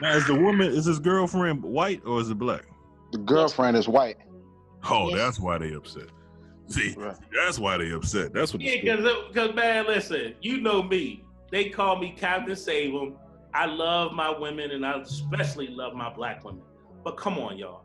Now, is his girlfriend white or is it black? The girlfriend is white. Oh, that's why they upset. See, that's why they upset. That's what. Yeah, because man, listen, you know me. They call me Captain Save 'em. I love my women, and I especially love my Black women. But come on, y'all.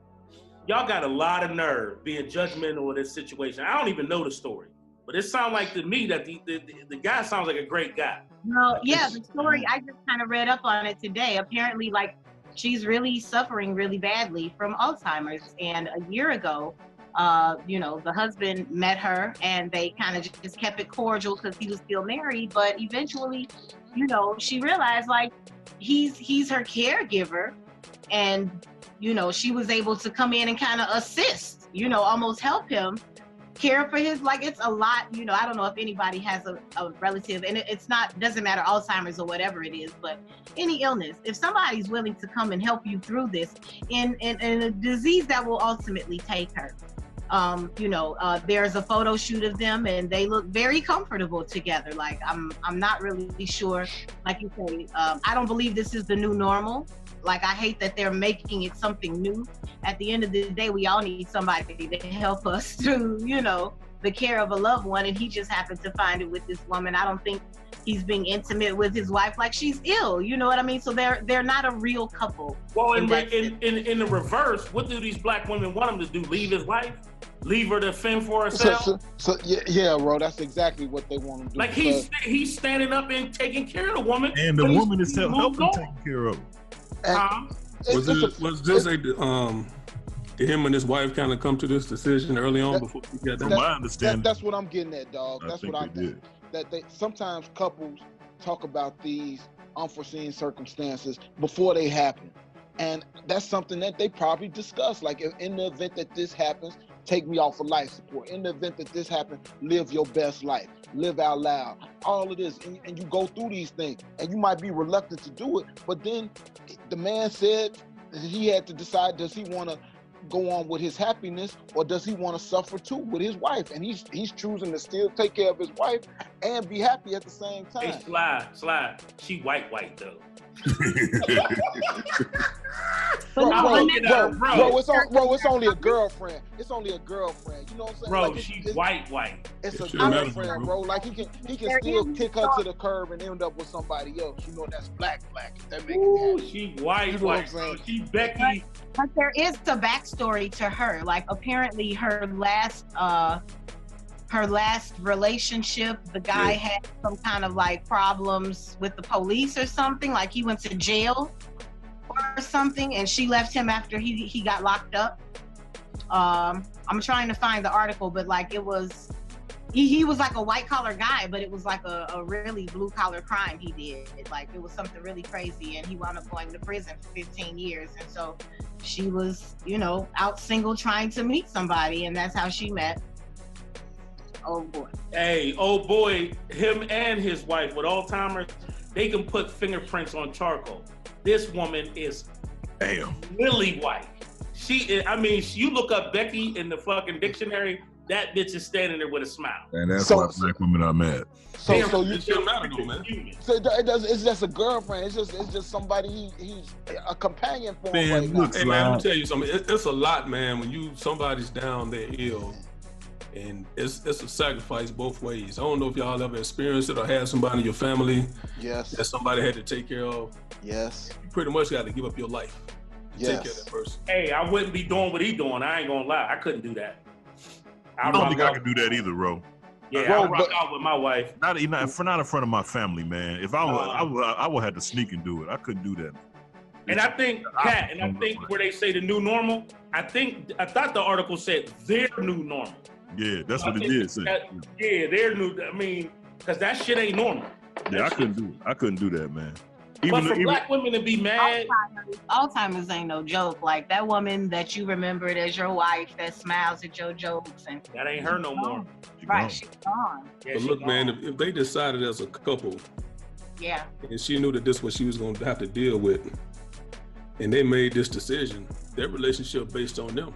Y'all got a lot of nerve being judgmental of this situation. I don't even know the story, but it sounds like to me that the guy sounds like a great guy. Well, yeah, the story, I just kind of read up on it today. Apparently, like, she's really suffering really badly from Alzheimer's. And a year ago, the husband met her and they kind of just kept it cordial because he was still married. But eventually, she realized, like, he's her caregiver, and she was able to come in and kind of assist, almost help him care for his, like, it's a lot, I don't know if anybody has a relative, and doesn't matter, Alzheimer's or whatever it is, but any illness, if somebody's willing to come and help you through this in a disease that will ultimately take her. There's a photo shoot of them and they look very comfortable together. Like, I'm not really sure, like you say, I don't believe this is the new normal. Like, I hate that they're making it something new. At the end of the day, we all need somebody to help us through, the care of a loved one. And he just happened to find it with this woman. I don't think he's being intimate with his wife like she's ill. You know what I mean? So they're not a real couple. Well, in the reverse, what do these Black women want him to do? Leave his wife? Leave her to fend for herself? So yeah, bro, that's exactly what they want to do. Like, he's standing up and taking care of the woman. And the woman is helping take care of him. Did him and his wife kind of come to this decision early on before he got that? My understanding. That's what I'm getting at, dog. That's what I think. That sometimes couples talk about these unforeseen circumstances before they happen. And that's something that they probably discuss. Like, in the event that this happens, take me off of life support. In the event that this happens, live your best life. Live out loud. All of this. And you go through these things. And you might be reluctant to do it. But then the man said he had to decide, does he want to go on with his happiness, or does he want to suffer too with his wife? And he's choosing to still take care of his wife and be happy at the same time. Hey, slide. She white though. Bro, it's only a girlfriend. It's only a girlfriend. You know what I'm saying? Bro, like, she's white. It's a girlfriend, bro. Like, he can still kick her to the curb and end up with somebody else. You know, that's black. If that makes sense. She white. You know what I'm saying? She Becky. But there is a backstory to her. Like, apparently her last relationship, the guy had some kind of, like, problems with the police or something. Like, he went to jail or something, and she left him after he got locked up. I'm trying to find the article, but, like, it was he was like a white collar guy, but it was like a really blue collar crime he did. Like, it was something really crazy, and he wound up going to prison for 15 years. And so she was, out single trying to meet somebody, and that's how she met. Oh boy. Hey, him and his wife with Alzheimer's, they can put fingerprints on charcoal. This woman is really white. You look up Becky in the fucking dictionary, that bitch is standing there with a smile. And that's why Black women are mad. It's just a girlfriend. It's just somebody he's a companion for him right now. Hey man, let me tell you something. It's a lot, man. When somebody's down, they're ill, And it's a sacrifice both ways. I don't know if y'all ever experienced it or had somebody in your family that somebody had to take care of. Yes. You pretty much got to give up your life to take care of that person. Hey, I wouldn't be doing what he doing. I ain't gonna lie. I couldn't do that. I don't think I can do that either, bro. Yeah, I rock out with my wife. Not in front of my family, man. If I would have to sneak and do it. I couldn't do that. And I think, Kat, where they say the new normal, I thought the article said their new normal. Yeah, that's what it did say. Their new. I mean, because that shit ain't normal. Yeah, I couldn't do that, man. But for black women to be mad, Alzheimer's ain't no joke. Like that woman that you remembered as your wife that smiles at your jokes and that ain't her no more. Right, she's gone. Yeah, but look, man, if they decided as a couple, and she knew that this was what she was going to have to deal with, and they made this decision, their relationship based on them.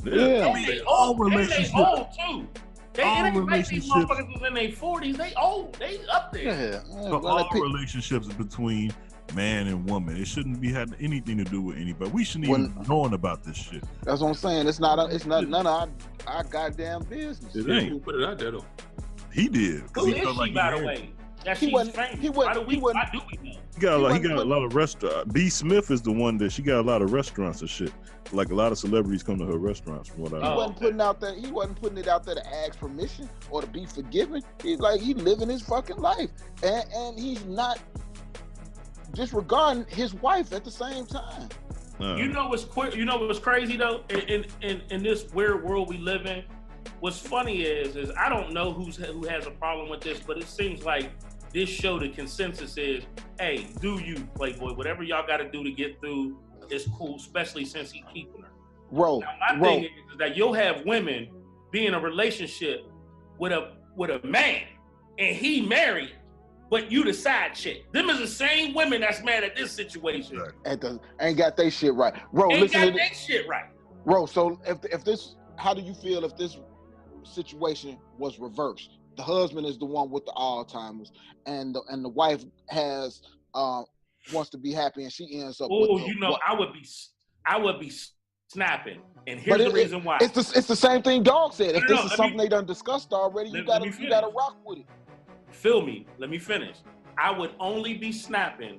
Yeah, I mean, all relationships. They old too. It ain't like these motherfuckers was in their 40s. They old. They up there. All relationships between man and woman. It shouldn't be having anything to do with anybody. We shouldn't even be knowing about this shit. That's what I'm saying. It's not none of our goddamn business. It ain't. Who put it out there though? He did. Who is she, by the way? He got a lot of restaurants. B. Smith is the one that she got a lot of restaurants and shit. Like a lot of celebrities come to her restaurants from what I know. He wasn't putting it out there to ask permission or to be forgiven. He's living his fucking life. And he's not disregarding his wife at the same time. You know what's crazy though? In this weird world we live in, what's funny is I don't know who has a problem with this, but it seems like this show, the consensus is, hey, do you, Playboy, whatever y'all got to do to get through is cool, especially since he's keeping her. My thing is that you'll have women be in a relationship with a man and he married, but you the side chick. Them is the same women that's mad at this situation. Ain't got they shit right. Bro, Shit right. Bro, so if this, how do you feel if this situation was reversed? The husband is the one with the Alzheimer's, and the wife has wants to be happy, and she ends up. I would be snapping, and here's the reason why. It's the same thing Dog said. If this is something they done discussed already, you gotta rock with it. Feel me? Let me finish. I would only be snapping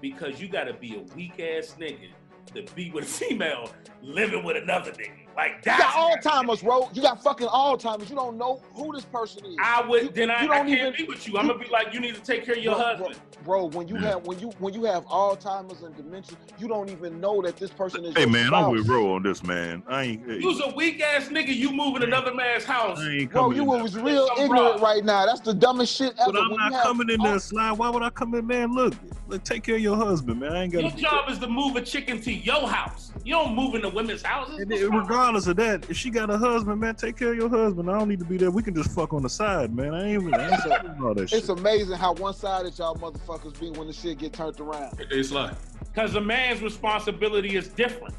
because you gotta be a weak ass nigga to be with a female living with another nigga. Like that. You got Alzheimer's, bro. You got fucking Alzheimer's. You don't know who this person is. I can't be with you. I'm gonna be like, you need to take care of your husband. Bro, when you have Alzheimer's and dementia, you don't even know that this person is. Hey your man, spouse. I'm with Ro on this, man. You's a weak ass nigga. You moving another man's house. Bro, you was real ignorant right now. That's the dumbest shit ever. But I'm not coming in there, Slide. Why would I come in, man? Look, take care of your husband, man. I ain't got. Your job is to move a chicken to your house. You don't move into women's houses. Regardless of that, if she got a husband, man, take care of your husband. I don't need to be there. We can just fuck on the side, man. I ain't all that shit. It's amazing how one-sided y'all motherfuckers be when the shit get turned around. It's like, because a man's responsibility is different.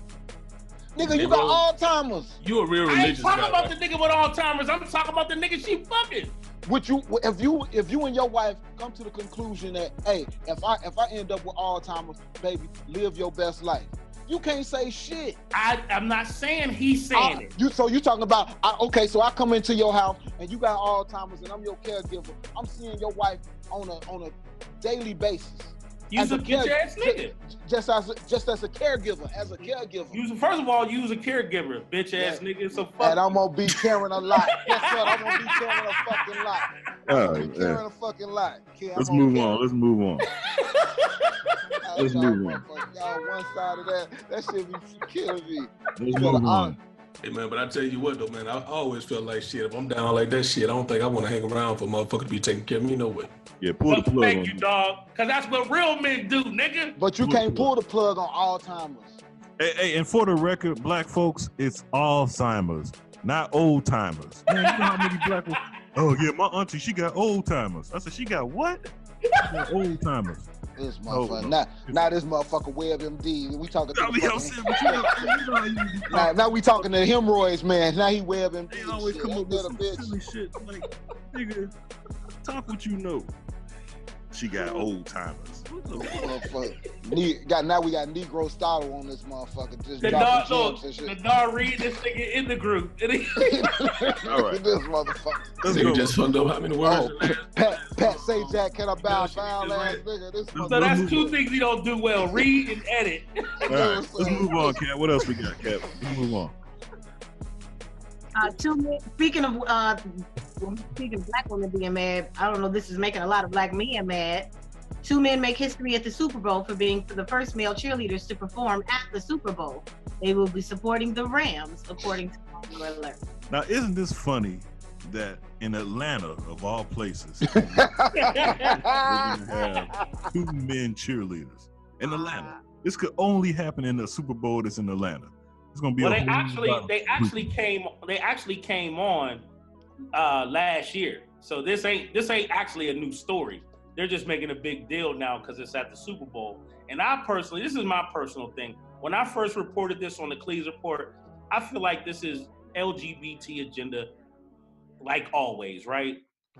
Nigga, you got Alzheimer's. You a real religious guy. I ain't talking about the nigga with Alzheimer's. I'm talking about the nigga she fucking. If you and your wife come to the conclusion that, hey, if I end up with Alzheimer's, baby, live your best life. You can't say shit. I'm not saying he's saying it. So you talking about, so I come into your house and you got Alzheimer's and I'm your caregiver. I'm seeing your wife on a daily basis. You's a bitch ass nigga. Just as a caregiver, First of all, you's a caregiver, bitch ass nigga. So fuck. And I'm gonna be caring a lot. Guess what? I'm gonna be caring a fucking lot. Caring a fucking lot. Let's move on. Let's move on. Y'all one side of that shit be killing me. Let's move on. Hey man, but I tell you what though, man, I always feel like shit. If I'm down like that shit, I don't think I want to hang around for a motherfucker to be taking care of me no way. Yeah, pull the plug. Thank you, dog. Cause that's what real men do, nigga. But you can't pull the plug on Alzheimer's. Hey, and for the record, black folks, it's Alzheimer's, not old timers. Man, you know how many black folks? Oh yeah, my auntie, she got old timers. I said, she got what? She got old timers. This motherfucker, now this motherfucker WebMD. We talking. Now we talking to hemorrhoids, man. Now he WebMD. They always come up with some silly shit. Like, nigga, talk what you know. she got old timers. Now we got Negro style on this motherfucker. Just the dog read this nigga in the group. All right. This motherfucker. Let's go. Just found out how many words. Pat say Jack, can I bow foul ass nigga? This so that's two things he don't do well: read and edit. All right, let's move on, Cat. What else we got, Cat? Let's move on. Speaking of black women being mad, I don't know. This is making a lot of black men mad. 2 men make history at the Super Bowl for being the first male cheerleaders to perform at the Super Bowl. They will be supporting the Rams, according to Popular Alert. Now, isn't this funny that in Atlanta, of all places, we're gonna have 2 men cheerleaders in Atlanta? This could only happen in a Super Bowl that's in Atlanta. It's gonna be. Well, they actually came on last year. So this ain't actually a new story. They're just making a big deal now because it's at the Super Bowl. And this is my personal thing. When I first reported this on the Cleese Report, I feel like this is LGBT agenda, like always, right?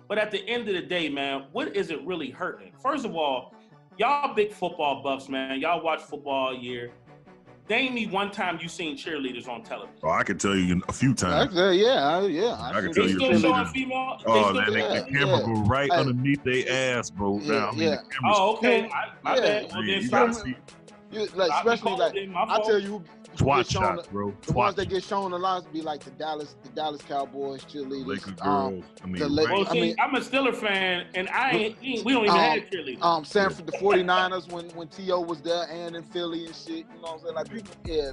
But at the end of the day, man, what is it really hurting? First of all, y'all big football buffs, man. Y'all watch football all year. Name me one time you seen cheerleaders on television. Oh, I can tell you a few times. Yeah. I can tell you. Still showing female? Oh, man, the camera go right underneath their ass, bro. Oh, okay. My bad. Especially I tell you, SWAT shots, bro. The ones that get shown a lot be like the Dallas Cowboys cheerleaders. Lakers girls. I'm a Steelers fan, and we don't even have cheerleaders. Sanford, the 49ers when T.O. was there, and in Philly and shit. You know what I'm saying? Like people, they.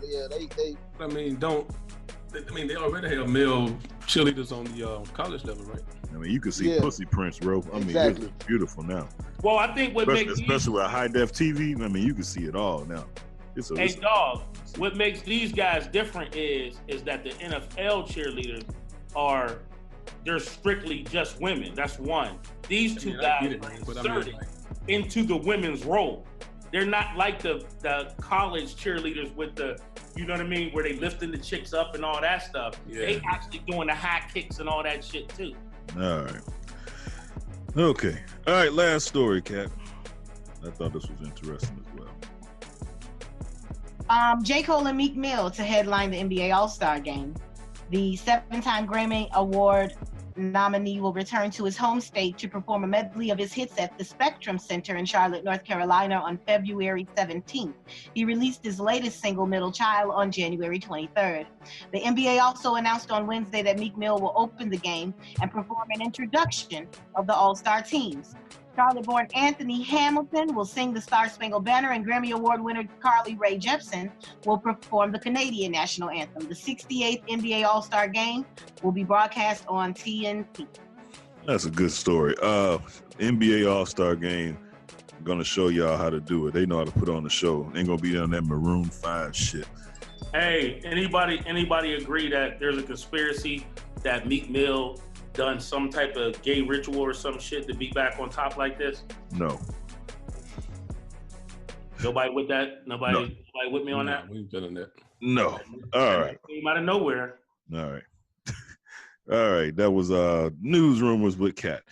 They already have male cheerleaders on the college level, right? I mean, you can see pussy prints, bro. I mean, it's beautiful now. Well, I think especially with high def TV, I mean, you can see it all now. What makes these guys different is that the NFL cheerleaders they're strictly just women. That's one. These two guys are inserted into the women's role. They're not like the college cheerleaders with the, you know what I mean, where they lifting the chicks up and all that stuff. Yeah. They actually doing the high kicks and all that shit too. All right. Okay. All right, last story, Kat. I thought this was interesting as well. J. Cole and Meek Mill to headline the NBA All-Star Game. The 7-time Grammy Award nominee will return to his home state to perform a medley of his hits at the Spectrum Center in Charlotte, North Carolina on February 17th. He released his latest single, Middle Child, on January 23rd. The NBA also announced on Wednesday that Meek Mill will open the game and perform an introduction of the All-Star teams. Charlotte-born Anthony Hamilton will sing the Star-Spangled Banner, and Grammy Award winner Carly Rae Jepsen will perform the Canadian national anthem. The 68th NBA All-Star Game will be broadcast on TNT. That's a good story. NBA All-Star Game, I'm going to show y'all how to do it. They know how to put on the show. Ain't going to be on that Maroon 5 shit. Hey, anybody agree that there's a conspiracy that Meek Mill done some type of gay ritual or some shit to be back on top like this? No. Nobody with that? Nobody with me on that? We ain't done that. No. All right. Came out of nowhere. All right. All right. That was News Rumors with Kat.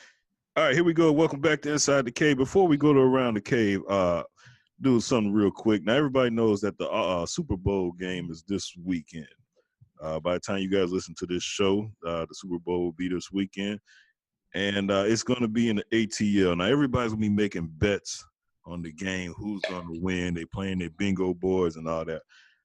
All right, here we go. Welcome back to Inside the Cave. Before we go to Around the Cave, do something real quick. Now, everybody knows that the Super Bowl game is this weekend. By the time you guys listen to this show, the Super Bowl will be this weekend. And it's going to be in the ATL. Now, everybody's going to be making bets on the game, who's going to win. They playing their bingo boards and all that.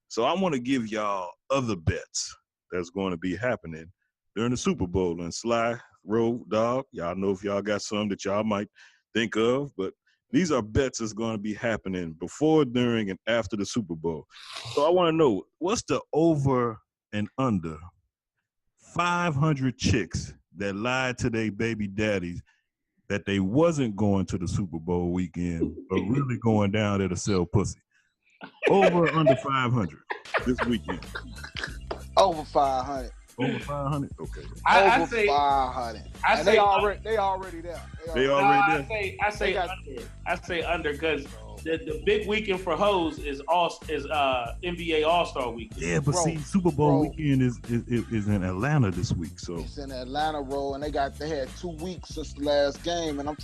So I want to give y'all other bets that's going to be happening during the Super Bowl. And Sly, Road Dog, y'all know if y'all got some that y'all might think of. But these are bets that's going to be happening before, during, and after the Super Bowl. So I want to know, what's the over and under 500 chicks that lied to their baby daddies that they wasn't going to the Super Bowl weekend, but really going down there to sell pussy? Over or under 500 this weekend? Over 500. Over 500? Okay. I say 500. They already there. I say under because the big weekend for hoes is NBA All-Star weekend. Yeah, but see, Super Bowl weekend is in Atlanta this week. So it's in Atlanta, bro, and they had 2 weeks since the last game, and I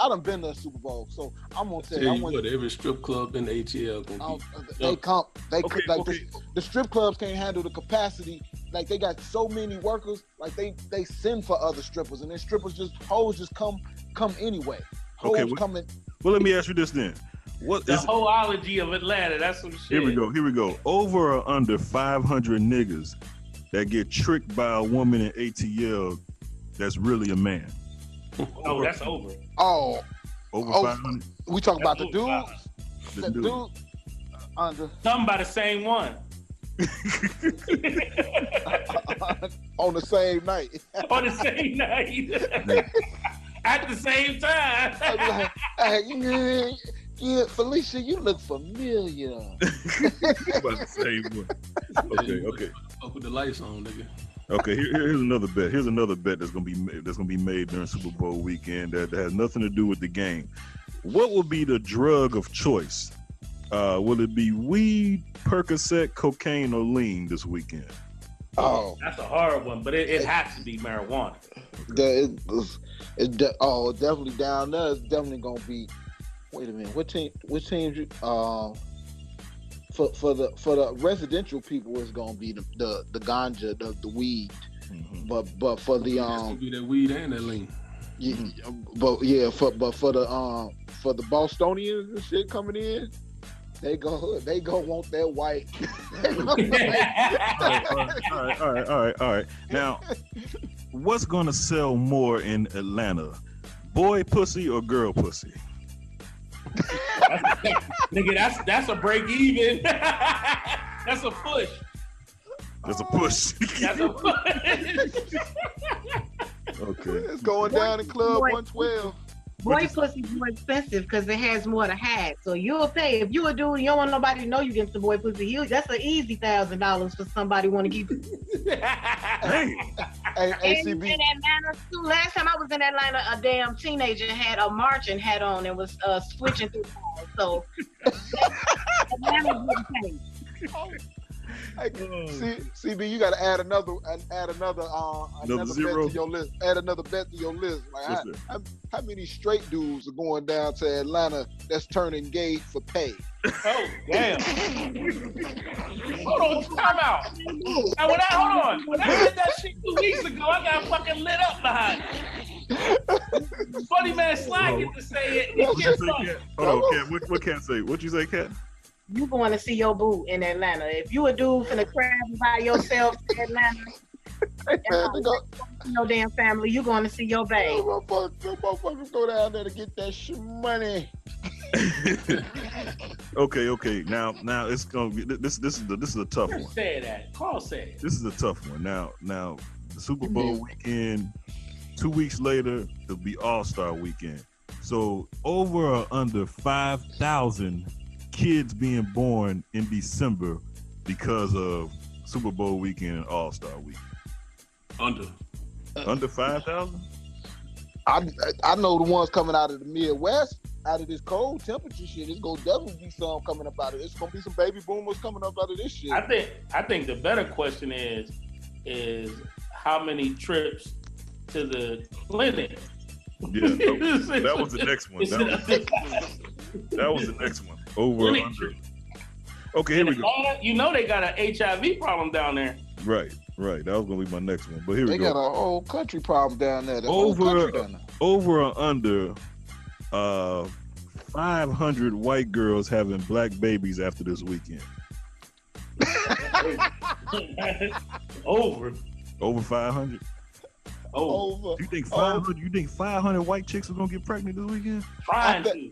done been to a Super Bowl, so I'm gonna tell you, what every strip club in the ATL gonna be. The strip clubs can't handle the capacity. Like they got so many workers, like they send for other strippers, and then hoes just come anyway. Hoes coming. Well, let me ask you this then. What the is wholeology of Atlanta? That's some shit. Here we go. Over or under 500 niggas that get tricked by a woman in ATL that's really a man. Oh, that's over. Oh, over 500. We talk about the dudes. The dude under. Something by the same one. On the same night. On the same night. At the same time. Yeah, Felicia, you look familiar. About the same one. Okay. Put the lights on, nigga. Okay, here's another bet. Here's another bet that's gonna be made during Super Bowl weekend that has nothing to do with the game. What will be the drug of choice? Will it be weed, Percocet, cocaine, or lean this weekend? Oh, that's a hard one, but it has to be marijuana. Definitely down there. It's definitely gonna be. Wait a minute. What team? For the residential people, it's gonna be the ganja, the weed. Mm-hmm. But for the it's gonna be that weed and that lean. Yeah, for the Bostonians and shit coming in. They go want that white. All right. Now, what's gonna sell more in Atlanta? Boy pussy or girl pussy? Nigga, that's a break even. That's a push. That's a push. That's a push. Okay. It's going down in Club 112. Boy pussy's more expensive because it has more to hide. So you'll pay. If you a dude, you don't want nobody to know you get the boy pussy. That's an easy $1,000 for somebody want to keep it. Hey, ACB. In Atlanta too. Last time I was in Atlanta, a damn teenager had a marching hat on and was switching through cars. So Atlanta wouldn't pay. CB, you got to add another zero bet to your list. Add another bet to your list. Like how many straight dudes are going down to Atlanta that's turning gay for pay? Oh damn! Hold on, time out. Now, hold on. When I did that shit 2 weeks ago, I got fucking lit up behind it. Funny man, Sly get to say it. Hold on, Kat. What Kat say? What you say, Kat? You going to see your boo in Atlanta. If you a dude finna crab by yourself in Atlanta, your damn family, you going to see your babe. Motherfuckers go down there to get that money. Okay. Now it's gonna be this is a tough one. Say that. Carl said it. This is a tough one. Now the Super Bowl weekend. 2 weeks later, it'll be All-Star weekend. So over or under 5,000 kids being born in December because of Super Bowl weekend and All-Star week. Under 5,000? I know the ones coming out of the Midwest, out of this cold temperature shit. It's gonna definitely be some coming up out of it. It's gonna be some baby boomers coming up out of this shit. I think the better question is how many trips to the clinic? Yeah, that was the next one. That was the next one. Over or under. Okay, here we go. You know they got an HIV problem down there. Right. That was gonna be my next one. But here we go. They got a whole country problem down there. Over or under 500 white girls having black babies after this weekend. Over 500. Over. You think 500? You think 500 white chicks are gonna get pregnant this weekend?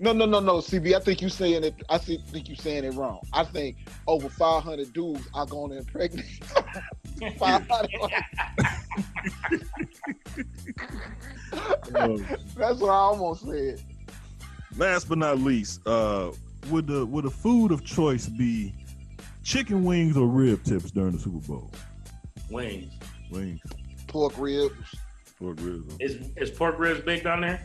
No, CB. I think you saying it. I think you saying it wrong. I think over 500 dudes are going to impregnate 500. That's what I almost said. Last but not least, would the food of choice be chicken wings or rib tips during the Super Bowl? Wings. Pork ribs. Pork ribs. Is pork ribs big down there?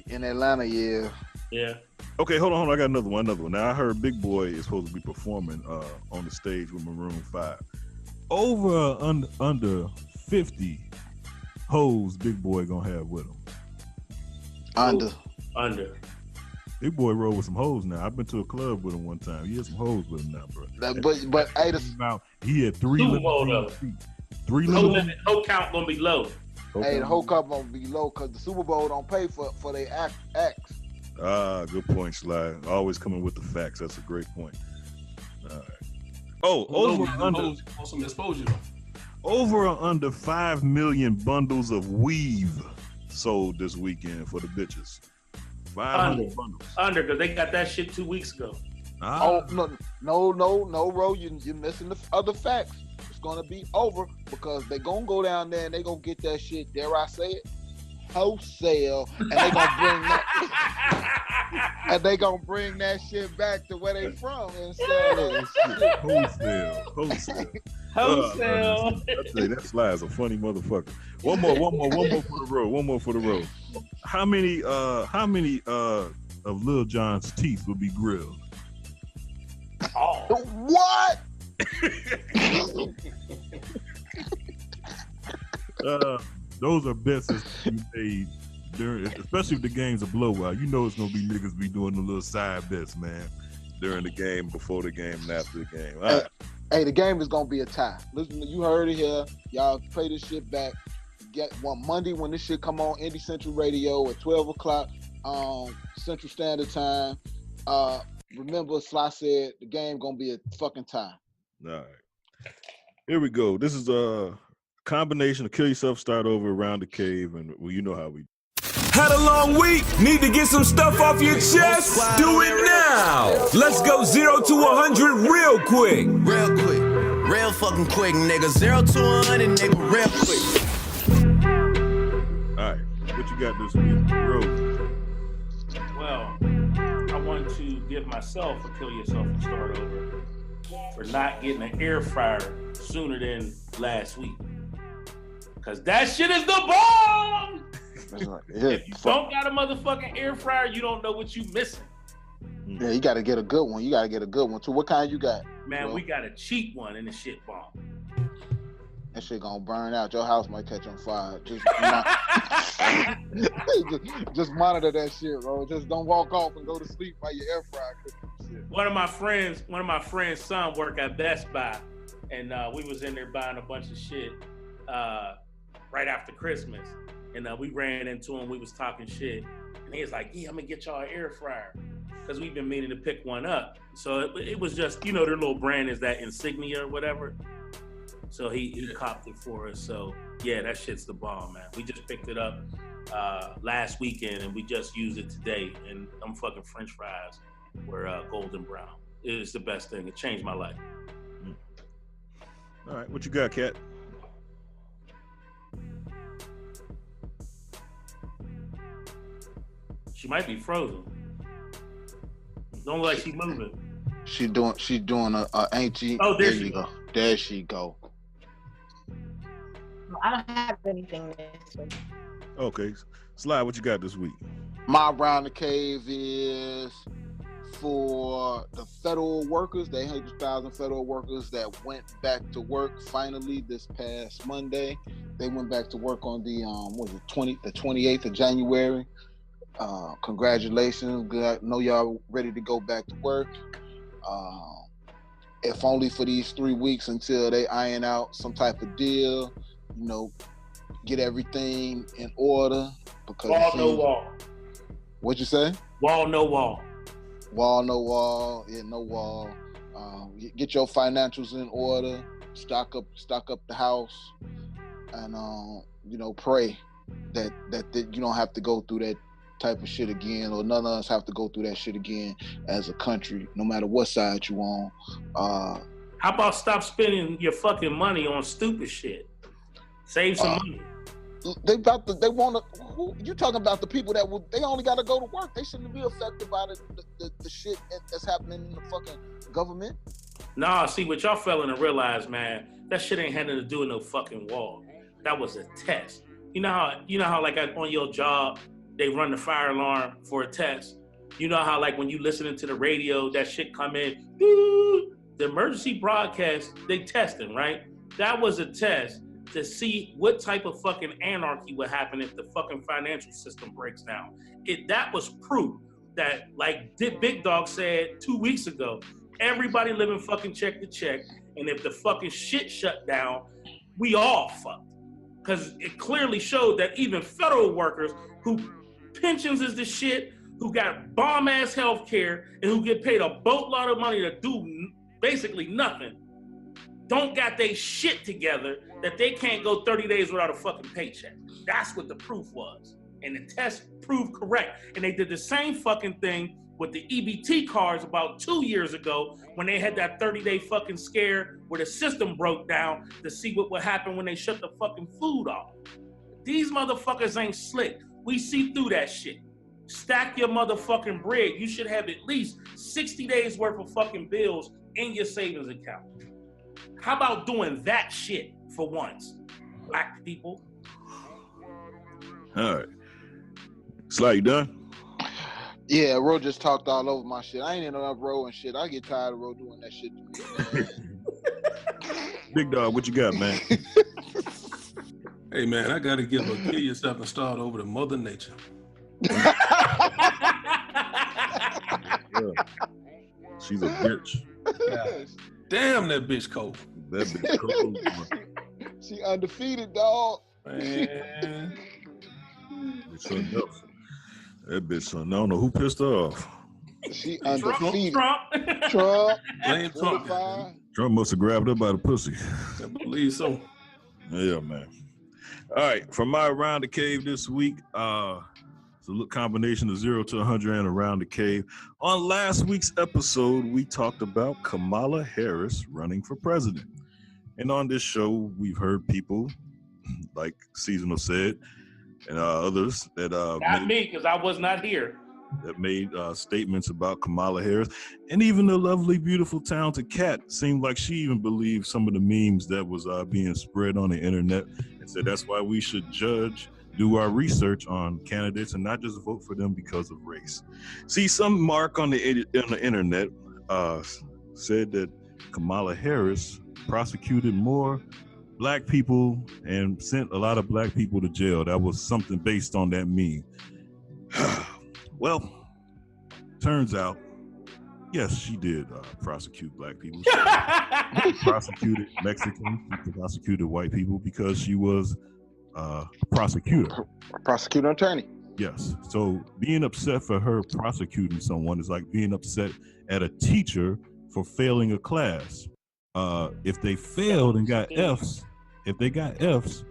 In Atlanta, yeah. Yeah. Okay, hold on. I got another one. Now I heard Big Boy is supposed to be performing on the stage with Maroon 5. Over or under 50 hoes Big Boy gonna have with him? Under. Big Boy roll with some hoes now. I've been to a club with him one time. He had some hoes with him now, bro. But hey, he had three limousines. Hoe count gonna be low. Hey, the whole count gonna be low because the Super Bowl don't pay for their acts. Good point, Sly. Always coming with the facts. That's a great point. All right. Over or under some exposure. Over or under 5 million bundles of weave sold this weekend for the bitches. 500 bundles. Under, because they got that shit 2 weeks ago. No, Ro, you're missing the other facts. It's gonna be over because they gonna go down there and they gonna get that shit. Dare I say it? Wholesale, and they gonna bring that, and they gonna bring that shit back to where they from and sell it. Wholesale. I tell you, that Sly is a funny motherfucker. One more for the road. How many of Lil Jon's teeth will be grilled? Oh. What? Those are bets that you made during, especially if the game's a blowout. You know it's gonna be niggas be doing the little side bets, man, during the game, before the game, and after the game. All right. Hey, the game is gonna be a tie. Listen, you heard it here. Y'all play this shit back. Get one Monday when this shit come on Indie Central Radio at 12 o'clock Central Standard Time. Remember, Sly said the game gonna be a fucking tie. All right. Here we go. This is a combination of Kill Yourself, Start Over, Around the Cave, and well, you know how we. Had a long week? Need to get some stuff off your chest? Do it now! Let's go 0 to 100 real quick. Real quick. Real fucking quick, nigga. 0 to 100, nigga, real quick. All right. What you got this week? Rose. Well, I want to give myself a Kill Yourself and Start Over for not getting an air fryer sooner than last week. Because that shit is the bomb! That's right. If you don't got a motherfucking air fryer, you don't know what you missing. Yeah, you got to get a good one. Too. What kind you got? Man, bro? We got a cheap one and the shit bomb. That shit gonna burn out. Your house might catch on fire. Just monitor that shit, bro. Just don't walk off and go to sleep while your air fryer cooking shit. One of my friends' son worked at Best Buy, and we was in there buying a bunch of shit right after Christmas. And we ran into him, we was talking shit. And he was like, yeah, I'm gonna get y'all an air fryer. Because we've been meaning to pick one up. So it was just, their little brand is that Insignia or whatever. So he copped it for us. So yeah, that shit's the bomb, man. We just picked it up last weekend and we just used it today. And them fucking French fries were golden brown. It's the best thing. It changed my life. All right, what you got, Kat? She might be frozen. Don't look like she's moving. She doing a ain't she? Oh, there she go. There she go. I don't have anything this week. Okay. Sly, what you got this week? My Around the Cave is for the federal workers, the 800,000 federal workers that went back to work finally this past Monday. They went back to work on the 28th of January. Congratulations. Good. I know y'all ready to go back to work. If only for these 3 weeks until they iron out some type of deal, get everything in order. Because wall, no wall. What'd you say? Wall, no wall. Wall, no wall. Yeah, no wall. Get your financials in order. Stock up the house, and pray that you don't have to go through that type of shit again, or none of us have to go through that shit again as a country, no matter what side you on. How about stop spending your fucking money on stupid shit? Save some money. You talking about the people that they only got to go to work. They shouldn't be affected by the shit that's happening in the fucking government. Nah, see what y'all failing to realize, man, that shit ain't had nothing to do with no fucking wall. That was a test. You know how like on your job, they run the fire alarm for a test. You know how like when you listening to the radio, that shit come in, the emergency broadcast, they testing, right? That was a test to see what type of fucking anarchy would happen if the fucking financial system breaks down. That was proof that, like Big Dog said 2 weeks ago, everybody living fucking check to check, and if the fucking shit shut down, we all fucked. Because it clearly showed that even federal workers who pensions is the shit, who got bomb-ass health care, and who get paid a boatload of money to do basically nothing, don't got they shit together that they can't go 30 days without a fucking paycheck. That's what the proof was. And the test proved correct. And they did the same fucking thing with the EBT cards about 2 years ago when they had that 30-day fucking scare where the system broke down to see what would happen when they shut the fucking food off. These motherfuckers ain't slick. We see through that shit. Stack your motherfucking bread. You should have at least 60 days worth of fucking bills in your savings account. How about doing that shit for once, black people? All right. Sly, you done? Yeah, Ro just talked all over my shit. I ain't in enough Ro and shit. I get tired of Ro doing that shit to me. Big Dog, what you got, man? Hey, man, I got to give a kill yourself and start over to Mother Nature. Yeah. She's a bitch. God damn, that bitch cold. That bitch cold. She undefeated, dog. Man. It's enough. That bitch, I don't know who pissed her off. She undefeated. Trump. Blame Trump. Trump must have grabbed her by the pussy. I believe so. Yeah, man. All right, from my Around the Cave this week, it's a little combination of 0 to 100 and Around the Cave. On last week's episode, we talked about Kamala Harris running for president. And on this show, we've heard people, like Seasonal said, and others that not me, because I was not here, that made statements about Kamala Harris. And even the lovely, beautiful, talented Kat seemed like she even believed some of the memes that was being spread on the internet, and said that's why we should do our research on candidates and not just vote for them because of race. See, some mark on the internet said that Kamala Harris prosecuted more black people and sent a lot of black people to jail. That was something based on that meme. Well, turns out, yes, she did prosecute black people. She prosecuted Mexicans, she prosecuted white people because she was a prosecutor. Prosecuting attorney. Yes. So being upset for her prosecuting someone is like being upset at a teacher for failing a class. If they failed and got Fs, if they got Fs,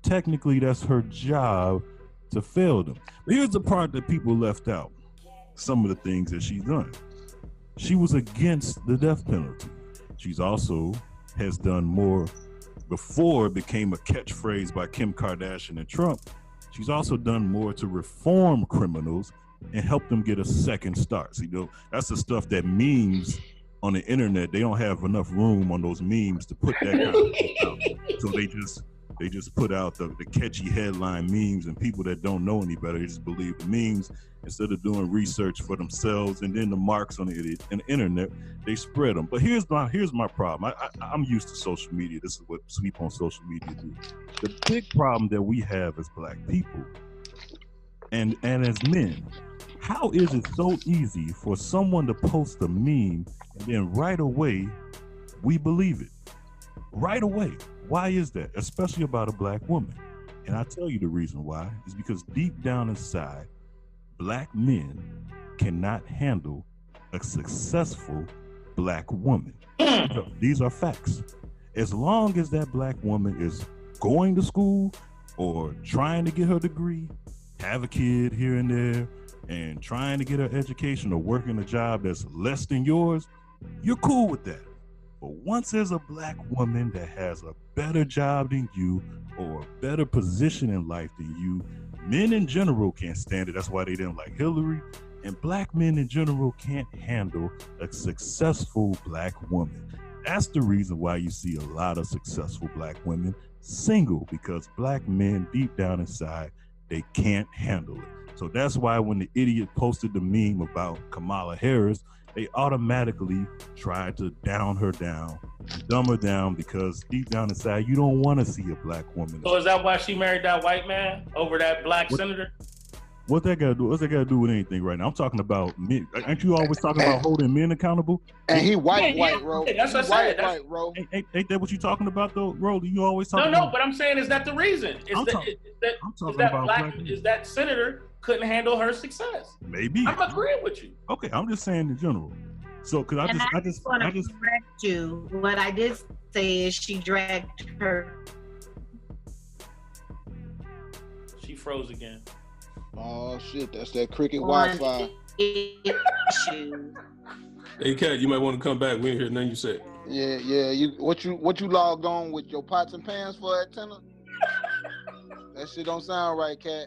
technically that's her job to fail them. But here's the part that people left out. Some of the things that she's done. She was against the death penalty. She's also has done more before it became a catchphrase by Kim Kardashian and Trump. She's also done more to reform criminals and help them get a second start. So, you know, that's the stuff that memes on the internet, they don't have enough room on those memes to put that kind of stuff out. So they just put out the catchy headline memes, and people that don't know any better, they just believe the memes instead of doing research for themselves. And then the marks on the internet, they spread them. But here's my problem. I'm used to social media. This is what sleep on social media do. The big problem that we have as black people and as men, how is it so easy for someone to post a meme and then right away we believe it? Right away. Why is that? Especially about a black woman. And I tell you the reason why is because deep down inside, black men cannot handle a successful black woman. So these are facts. As long as that black woman is going to school or trying to get her degree, have a kid here and there, and trying to get her education or working a job that's less than yours, you're cool with that. But once there's a black woman that has a better job than you or a better position in life than you, men in general can't stand it. That's why they didn't like Hillary. And black men in general can't handle a successful black woman. That's the reason why you see a lot of successful black women single, because black men deep down inside, they can't handle it. So that's why when the idiot posted the meme about Kamala Harris, they automatically tried to dumb her down, because deep down inside, you don't want to see a black woman. So is that why she married that white man over that black senator? What that got to do? What's that got to do with anything right now? I'm talking about men. Aren't you always talking about holding men accountable? And he white, bro. That's what I said. White, bro. Ain't that what you talking about though, Rolly? You always talking No, about... but I'm saying, is that the reason? Is that senator couldn't handle her success? Maybe. I'm agreeing with you. Okay, I'm just saying in general. So, because I just want to correct you. What I did say is she dragged her. She froze again. Oh shit, that's that cricket Wi-Fi. Hey, Kat, you might want to come back. We ain't hear nothing you said. Yeah. What you logged on with your pots and pans for at Tenor? That shit don't sound right, Kat.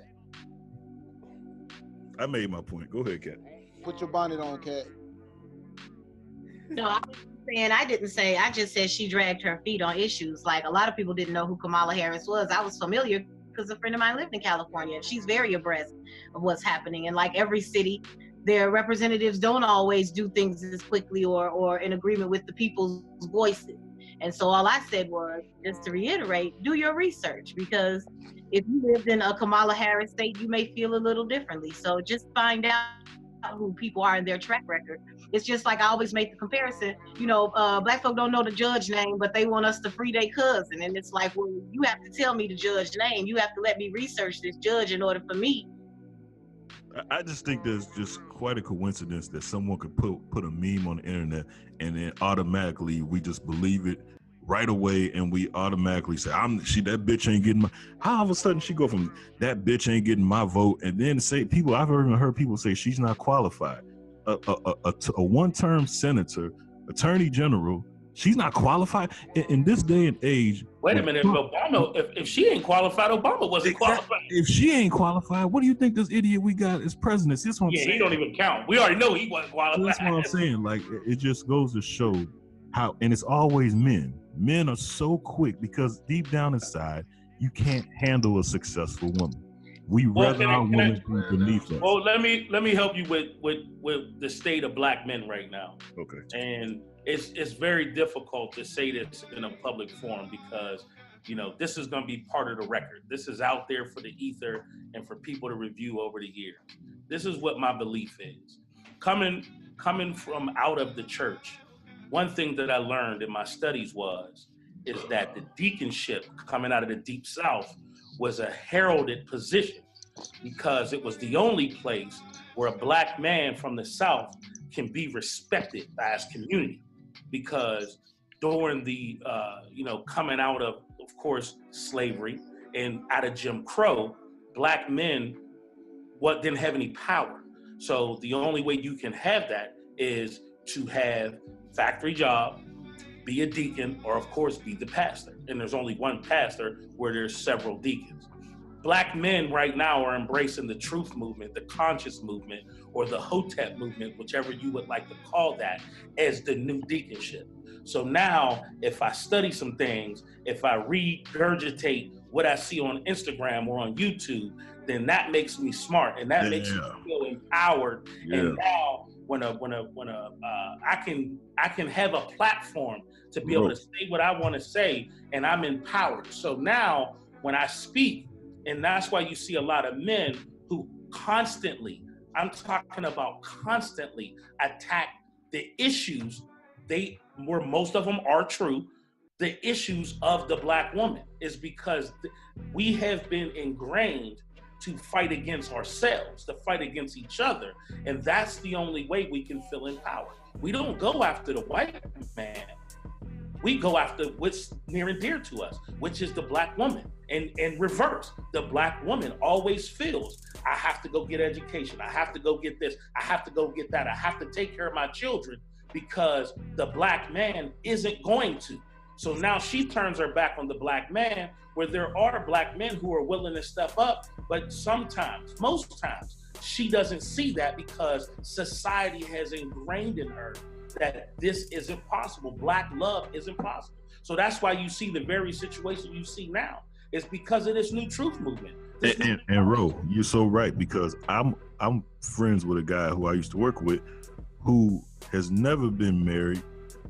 I made my point. Go ahead, Kat. Put your bonnet on, Kat. No, I didn't say. I just said she dragged her feet on issues. Like, a lot of people didn't know who Kamala Harris was. I was familiar because a friend of mine lived in California. She's very abreast of what's happening. And like every city, their representatives don't always do things as quickly or in agreement with the people's voices. And so all I said was, just to reiterate, do your research, because if you lived in a Kamala Harris state, you may feel a little differently. So just find out who people are in their track record. It's just like I always make the comparison, black folk don't know the judge name, but they want us to free their cousin. And it's like, well, you have to tell me the judge name. You have to let me research this judge in order for me. I just think there's just quite a coincidence that someone could put a meme on the internet and then automatically we just believe it right away, and we automatically say, that bitch ain't getting my... How all of a sudden she go from that bitch ain't getting my vote, and then say people, I've even heard people say she's not qualified. A one-term senator, attorney general, she's not qualified in this day and age. Wait a minute, Obama, if she ain't qualified, Obama wasn't qualified. If she ain't qualified, what do you think this idiot we got as president? This one, he don't even count. We already know he wasn't qualified. That's what I'm saying. Like, it just goes to show how, and it's always men. Men are so quick because deep down inside, you can't handle a successful woman. We rather our women be beneath us. Well, let me help you with the state of black men right now. Okay. And it's very difficult to say this in a public forum because, this is going to be part of the record. This is out there for the ether and for people to review over the years. This is what my belief is. Coming from out of the church, one thing that I learned in my studies is that the deaconship coming out of the Deep South was a heralded position because it was the only place where a black man from the South can be respected by his community. Because during the, coming out of course, slavery and out of Jim Crow, black men didn't have any power. So the only way you can have that is to have factory job, be a deacon, or of course be the pastor. And there's only one pastor where there's several deacons. Black men right now are embracing the truth movement, the conscious movement, or the Hotep movement, whichever you would like to call that, as the new deaconship. So now, if I study some things, if I regurgitate what I see on Instagram or on YouTube, then that makes me smart, and that makes me feel empowered. Yeah. And now, when I can have a platform to be able to say what I want to say, and I'm empowered. So now, when I speak, and that's why you see a lot of men who constantly, I'm talking about constantly, attack the issues where most of them are true. The issues of the black woman is because we have been ingrained to fight against ourselves, to fight against each other. And that's the only way we can feel empowered. We don't go after the white man. We go after what's near and dear to us, which is the black woman. And in reverse, the black woman always feels, I have to go get education. I have to go get this. I have to go get that. I have to take care of my children because the black man isn't going to. So now she turns her back on the black man, where there are black men who are willing to step up, but sometimes, most times, she doesn't see that because society has ingrained in her that this isn't possible. Black love isn't possible. So that's why you see the very situation you see now. It's because of this new truth movement. And Ro, you're so right, because I'm friends with a guy who I used to work with who has never been married,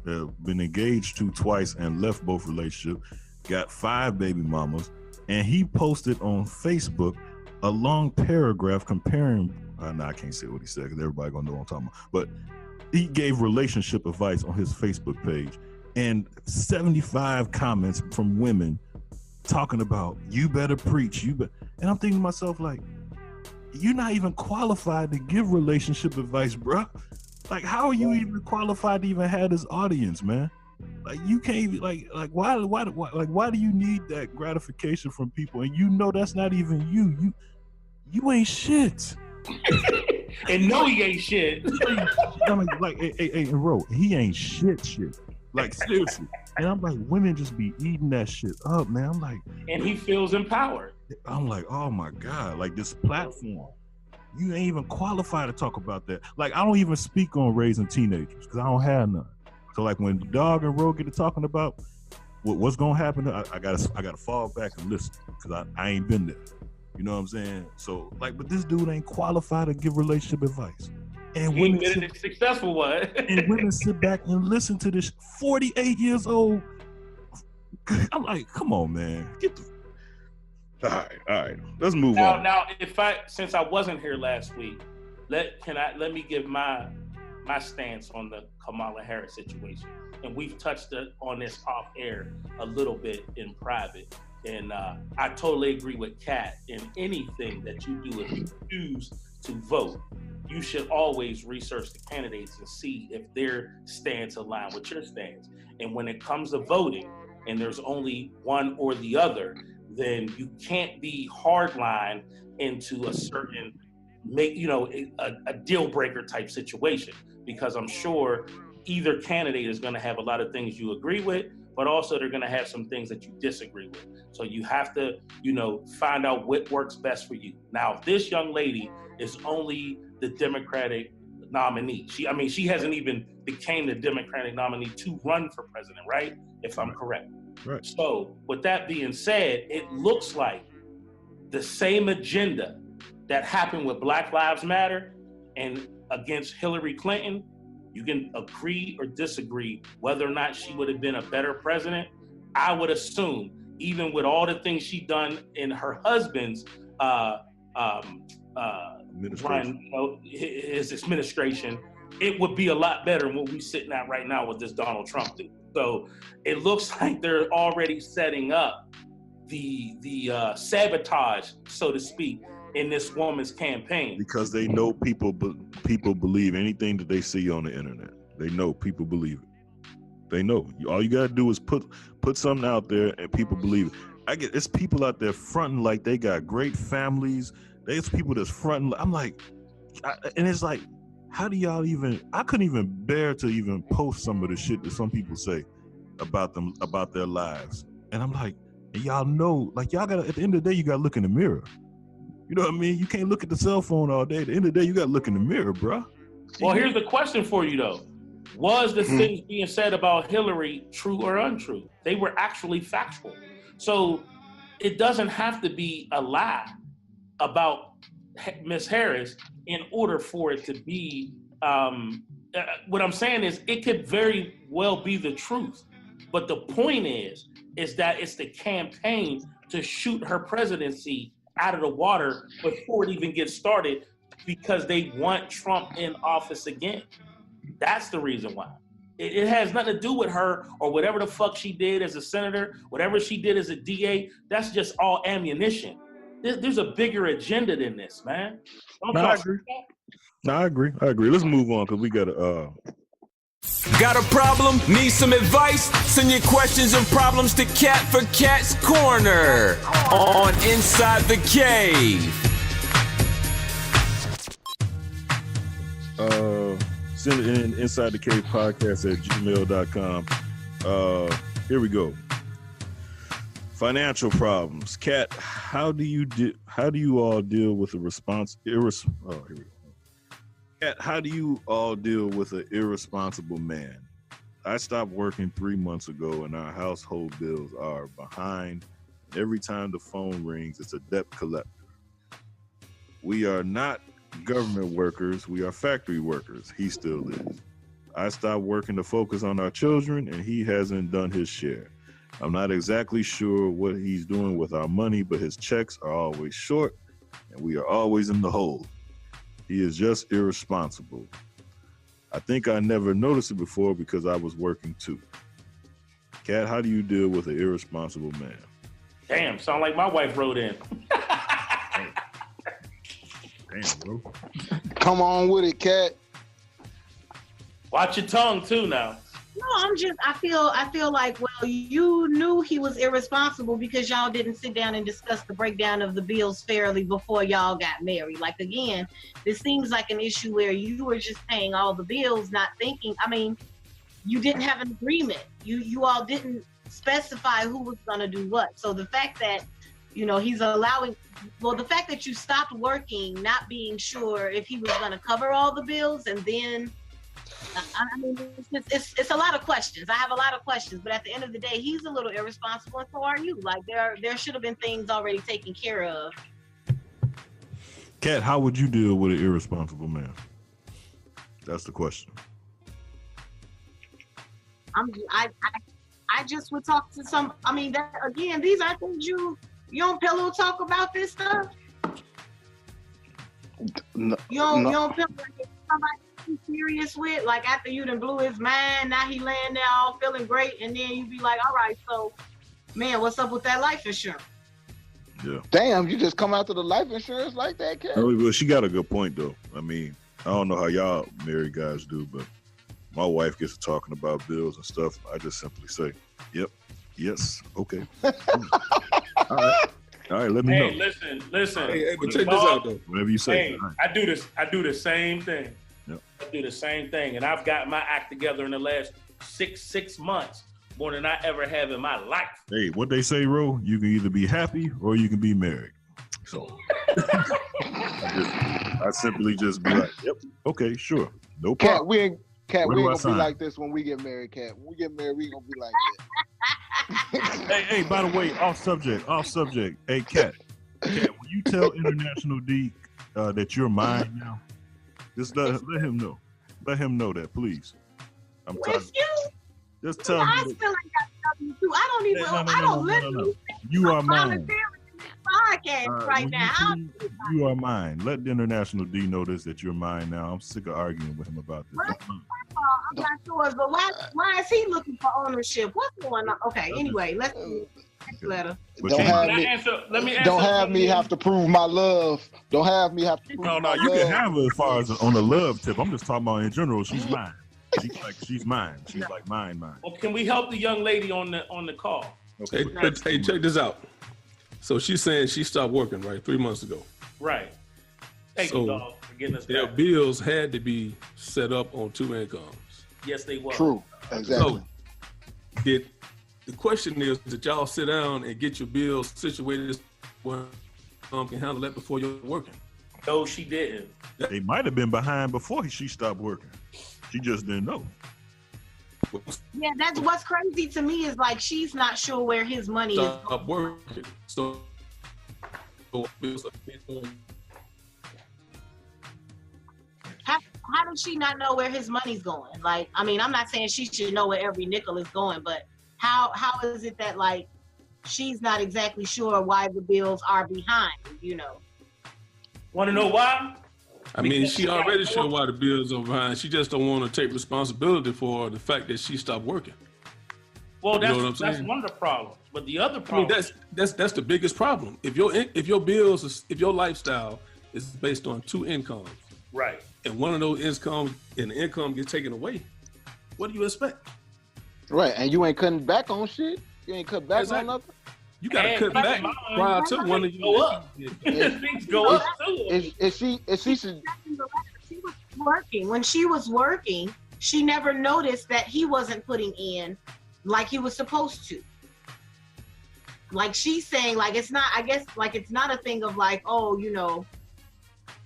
been engaged to twice and left both relationships, got 5 baby mamas, and he posted on Facebook a long paragraph comparing, I can't say what he said because everybody gonna know what I'm talking about, but he gave relationship advice on his Facebook page, and 75 comments from women talking about, you better preach, and I'm thinking to myself, like, you're not even qualified to give relationship advice, bruh. Like, how are you even qualified to even have this audience, man? Like, you can't even, like why do you need that gratification from people? And you know that's not even you. You ain't shit. And no, he ain't shit. Hey, Ro, he ain't shit. Like, seriously. And I'm like, women just be eating that shit up, man. I'm like, and he feels empowered. I'm like, oh my God, like this platform, you ain't even qualified to talk about that. Like, I don't even speak on raising teenagers because I don't have none. So like when Dog and Ro get to talking about what's gonna happen, I gotta fall back and listen because I ain't been there. You know what I'm saying? So like, but this dude ain't qualified to give relationship advice. And he admitted it's successful one. And women sit back and listen to this 48 years old. I'm like, come on, man. All right. Let's move on. Now, since I wasn't here last week, let me give my stance on the Kamala Harris situation. And we've touched on this off air a little bit in private. And I totally agree with Kat. In anything that you do, if you choose to vote, you should always research the candidates and see if their stance align with your stance. And when it comes to voting, and there's only one or the other, then you can't be hardline into a certain a deal breaker type situation, because I'm sure either candidate is going to have a lot of things you agree with, but also they're going to have some things that you disagree with. So you have to, find out what works best for you. Now, if this young lady is only the Democratic nominee, she hasn't even became the Democratic nominee to run for president, right? If I'm correct. Right. So with that being said, it looks like the same agenda that happened with Black Lives Matter and against Hillary Clinton, you can agree or disagree whether or not she would have been a better president. I would assume, even with all the things she done in her husband's his administration, it would be a lot better than what we're sitting at right now with this Donald Trump dude. So it looks like they're already setting up the sabotage, so to speak, in this woman's campaign. Because they know people believe anything that they see on the internet. They know people believe it. They know. All you gotta do is put something out there and people believe it. It's people out there fronting like they got great families. There's people that's fronting. I'm like, and it's like, how do y'all even? I couldn't even bear to even post some of the shit that some people say about them, about their lives. And I'm like, y'all know, like, y'all gotta, at the end of the day, you gotta look in the mirror. You know what I mean? You can't look at the cell phone all day. At the end of the day, you gotta look in the mirror, bro. Well, here's the question for you though. Was the things being said about Hillary true or untrue? They were actually factual. So it doesn't have to be a lie about Ms. Harris in order for it to be, what I'm saying is it could very well be the truth. But the point is that it's the campaign to shoot her presidency out of the water before it even gets started, because they want Trump in office again. That's the reason why. It has nothing to do with her or whatever the fuck she did as a senator, whatever she did as a DA. That's just all ammunition. There's a bigger agenda than this, man. I agree. Let's move on because we got to. Got a problem? Need some advice? Send your questions and problems to Kat for Kat's Corner on Inside the Cave. Send it in Inside the Cave podcast at gmail.com. Here we go. Financial problems. Kat, how do you all deal with a response? Here we go. Kat, how do you all deal with an irresponsible man? I stopped working 3 months ago and our household bills are behind Every time the phone rings, it's a debt collector. We are not government workers. We are factory workers. He still is. I stopped working to focus on our children, and he hasn't done his share. I'm not exactly sure what he's doing with our money, but his checks are always short, and we are always in the hole. He is just irresponsible. I think I never noticed it before because I was working too. Kat, how do you deal with an irresponsible man? Damn, sound like my wife wrote in. Damn, bro. Come on with it, Kat. Watch your tongue too now. No, I feel like, well, you knew he was irresponsible because y'all didn't sit down and discuss the breakdown of the bills fairly before y'all got married. Like, again, this seems like an issue where you were just paying all the bills, not thinking, I mean, you didn't have an agreement. You all didn't specify who was gonna do what. So the fact that, he's allowing, the fact that you stopped working, not being sure if he was gonna cover all the bills, and then, I mean, it's a lot of questions. I have a lot of questions, but at the end of the day, he's a little irresponsible, and so are you. Like, there should have been things already taken care of. Kat, how would you deal with an irresponsible man? That's the question. I just would talk to some. I mean, that again, these are things you don't pillow talk about this stuff. No, you don't pillow somebody you serious with, like after you done blew his mind, now he laying there all feeling great, and then you be like, all right, so man, what's up with that life insurance? Yeah. Damn, you just come out to the life insurance like that, Kat? Well, she got a good point though. I mean, I don't know how y'all married guys do, but my wife gets to talking about bills and stuff. I just simply say, yep, yes, okay. All right, let me know. Listen. Hey, but check this out though. Whatever you say. Hey, I do the same thing. Yep. I do the same thing, and I've got my act together in the last six months more than I ever have in my life. Hey, what they say, Ro? You can either be happy or you can be married. So I simply just be like, yep, okay, sure, no problem. Kat, we ain't gonna sign? be like this when we get married, Kat. When we get married, we gonna be like that. Hey, by the way, off subject. Hey, Kat, when you tell International D that you're mine now, just let him know. Let him know that, please. I'm tired. Just tell him. I feel like I love you too. I don't even. I don't literally. You are mine. Podcast right now. You are mine. Let the International D know this, that you're mine now. I'm sick of arguing with him about this. I'm not sure, but why is he looking for ownership? What's going on? Okay, anyway, let's do next letter. Don't have me have to prove my love. Don't have me have to prove No, my you love. can have her as far as on the love tip. I'm just talking about in general. She's mine. She's mine. She's like mine. Well, can we help the young lady on the call? Okay. Hey, check this out. So she's saying she stopped working, right, 3 months ago. Right. Thank you, dog, for getting us their back. bills had to be set up on 2 incomes. Yes, they were. True. Exactly. So, the question is, did y'all sit down and get your bills situated where can handle that before you're working? No, she didn't. They might have been behind before she stopped working. She just didn't know. Yeah, that's what's crazy to me is like she's not sure where his money is. Stop working. So how does she not know where his money's going? Like, I mean, I'm not saying she should know where every nickel is going, but how is it that like she's not exactly sure why the bills are behind, Want to know why? I mean, she already sure why the bills are behind. She just don't want to take responsibility for the fact that she stopped working. Well, You know what I'm that's saying? one of the problems. But the other I mean, problem, that's the biggest problem. If your lifestyle is based on 2 incomes, right, and one of those income gets taken away, what do you expect? Right, and you ain't cutting back on shit. You ain't cut back on nothing. You gotta cut back prior to one of you. Go up. Things go up too. She was working. When she was working, she never noticed that he wasn't putting in like he was supposed to. Like she's saying, like it's not. I guess like it's not a thing of like, oh,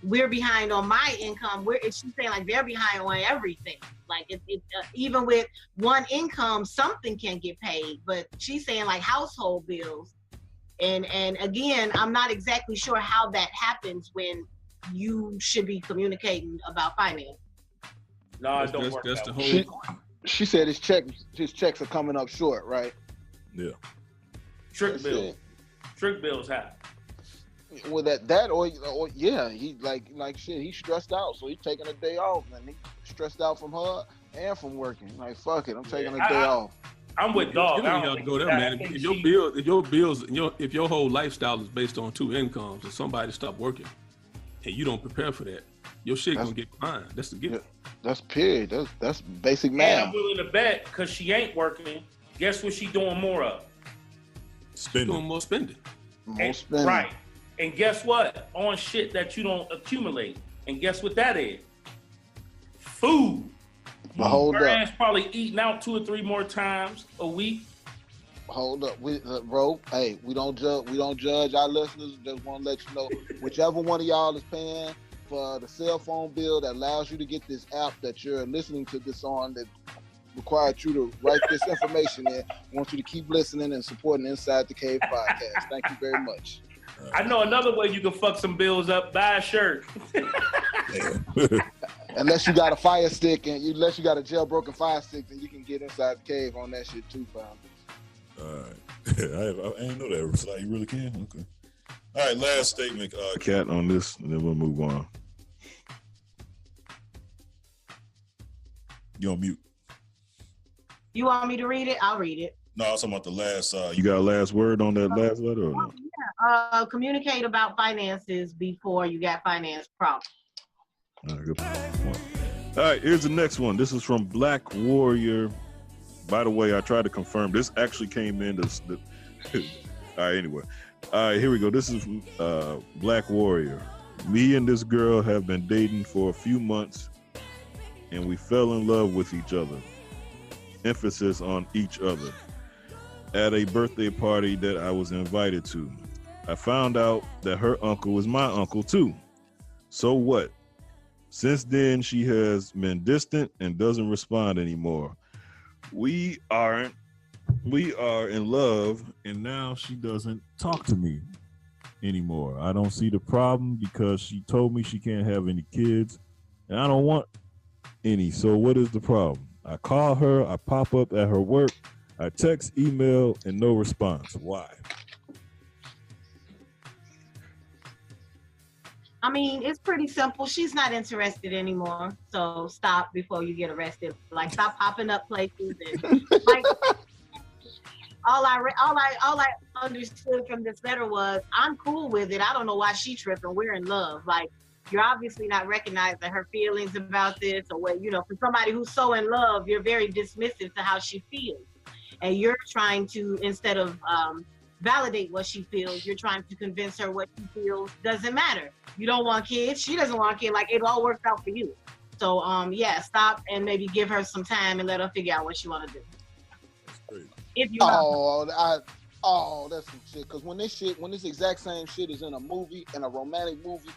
we're behind on my income. She's saying like they're behind on everything. Like even with one income, something can get paid. But she's saying like household bills, And again, I'm not exactly sure how that happens when you should be communicating about finance. No, it don't work. That's the whole. She said his checks are coming up short, right? Yeah. Trick bills happen. Well, that or yeah, he like shit. He's stressed out, so he's taking a day off, and he stressed out from her and from working. Like fuck it, I'm taking a day off. I'm with Dog. You don't have to go there, man. If your whole lifestyle is based on 2 incomes, and somebody stop working, and you don't prepare for that, your shit gonna get behind. That's the gift. That's period. That's basic And math. I'm willing to bet because she ain't working. Guess what she doing more of? Spending. Doing more spending. More spending. Right. And guess what? On shit that you don't accumulate. And guess what that is? Food. But hold Her up. ass probably eating out 2 or 3 more times a week. Hold up, bro. Hey, we don't judge our listeners. Just want to let you know, whichever one of y'all is paying for the cell phone bill that allows you to get this app that you're listening to this on, that required you to write this information in. I want you to keep listening and supporting Inside the Cave podcast. Thank you very much. I know another way you can fuck some bills up. Buy a shirt. Unless you got a fire stick unless you got a jailbroken fire stick, then you can get Inside the Cave on that shit too, fam. All right. I ain't know that. So you really can? Okay. All right, last statement. Cat on this, and then we'll move on. You on mute. You want me to read it? I'll read it. No, I was talking about the last. You got a last word on that last letter or no? Yeah. Communicate about finances before you got finance problems. All right, good point. All right, here's the next one. This is from Black Warrior. By the way, I tried to confirm. This actually came in. All right, anyway. All right, here we go. This is Black Warrior. Me and this girl have been dating for a few months, and we fell in love with each other. Emphasis on each other. At a birthday party that I was invited to. I found out that her uncle is my uncle too. So what? Since then, she has been distant and doesn't respond anymore. We are in love, and now she doesn't talk to me anymore. I don't see the problem because she told me she can't have any kids, and I don't want any. So what is the problem? I call her, I pop up at her work, I text, email, and no response. Why? I mean, it's pretty simple. She's not interested anymore. So stop before you get arrested. Like, stop popping up places. And, like, all I understood from this letter was, I'm cool with it. I don't know why she tripping. We're in love. Like, you're obviously not recognizing her feelings about this, or what, for somebody who's so in love, you're very dismissive to how she feels. And you're trying to, instead of validate what she feels, you're trying to convince her what she feels doesn't matter. You don't want kids. She doesn't want kids. Like, it all works out for you. So, stop and maybe give her some time and let her figure out what she want to do. If you that's some shit. Because when this exact same shit is in a movie, in a romantic movie,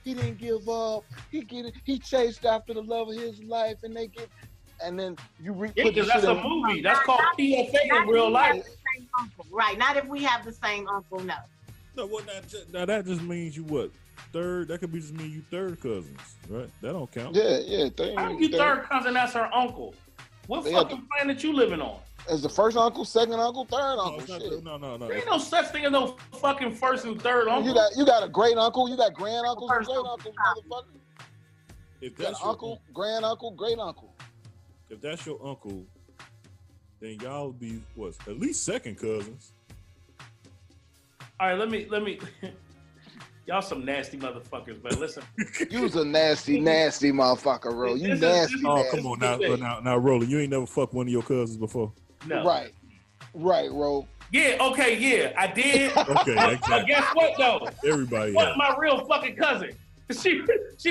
he didn't give up. He chased after the love of his life, and then you put because that's a movie. That's called PFA in real life. Right. Not if we have the same uncle, no. No, well, now that just means you what? Third? That could be just mean you third cousins, right? That don't count. Yeah. How you third cousin? That's her uncle. What fucking planet you living on? As the first uncle, second uncle, third uncle. No. There ain't no such thing as no fucking first and third uncle. You got a great uncle. You got grand uncles and great uncles, motherfucker. If that's your uncle, grand uncle, great uncle. If that's your uncle, then y'all would be what? At least second cousins. All right, let me. Y'all some nasty motherfuckers, but listen. You was a nasty motherfucker, Ro. You nasty. Oh, come on now, Roland. You ain't never fucked one of your cousins before. No. Right, Ro. Yeah, okay, I did. Okay, exactly. But guess what though? Everybody. What's my real fucking cousin? She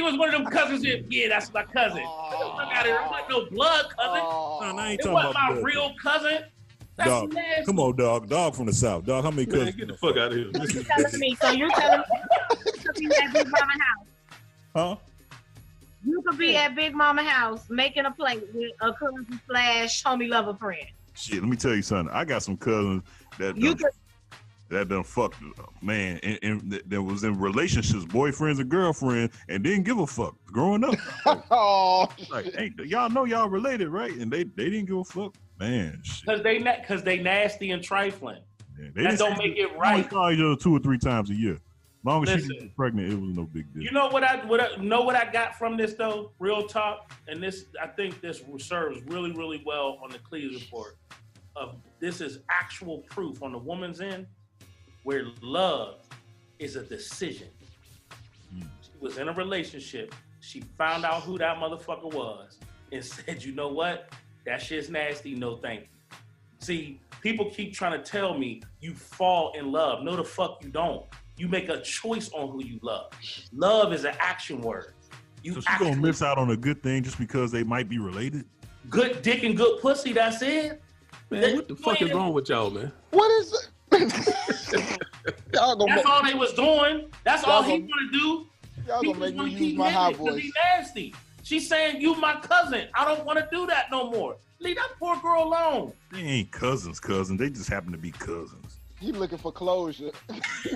was one of them cousins. That's my cousin. It wasn't no blood cousin. I ain't it talking wasn't about my blood. real cousin. That's Dog, nasty. come on, dog from the South. Dog, how many cousins? Get the fuck out of here. You're telling me you could be at Big Mama house. Huh? You could be at Big Mama house making a plate with a cousin / homie lover friend. Shit, let me tell you something. I got some cousins that that done fucked, man, and that was in relationships, boyfriends and girlfriends, and didn't give a fuck growing up. Like, hey, y'all know y'all related, right? And they didn't give a fuck, man. Because they nasty and trifling. Yeah, that don't make it right. They saw each other 2 or 3 times a year. As long as she didn't get pregnant, it was no big deal. You know what I got from this though? Real talk, and this I think this serves really, really well on the Cleveland report. This is actual proof on the woman's end where love is a decision. She was in a relationship. She found out who that motherfucker was and said, you know what? That shit's nasty. No, thank you. See, people keep trying to tell me you fall in love. No, the fuck you don't. You make a choice on who you love. Love is an action word. So she's gonna miss out on a good thing just because they might be related? Good dick and good pussy, that's it. Man, what the fuck is wrong with y'all, man? What is it? That's all they was doing. That's all he want to do. Y'all gonna make me use my high voice. He nasty. She's saying, you my cousin. I don't want to do that no more. Leave that poor girl alone. They ain't cousins. They just happen to be cousins. He looking for closure. He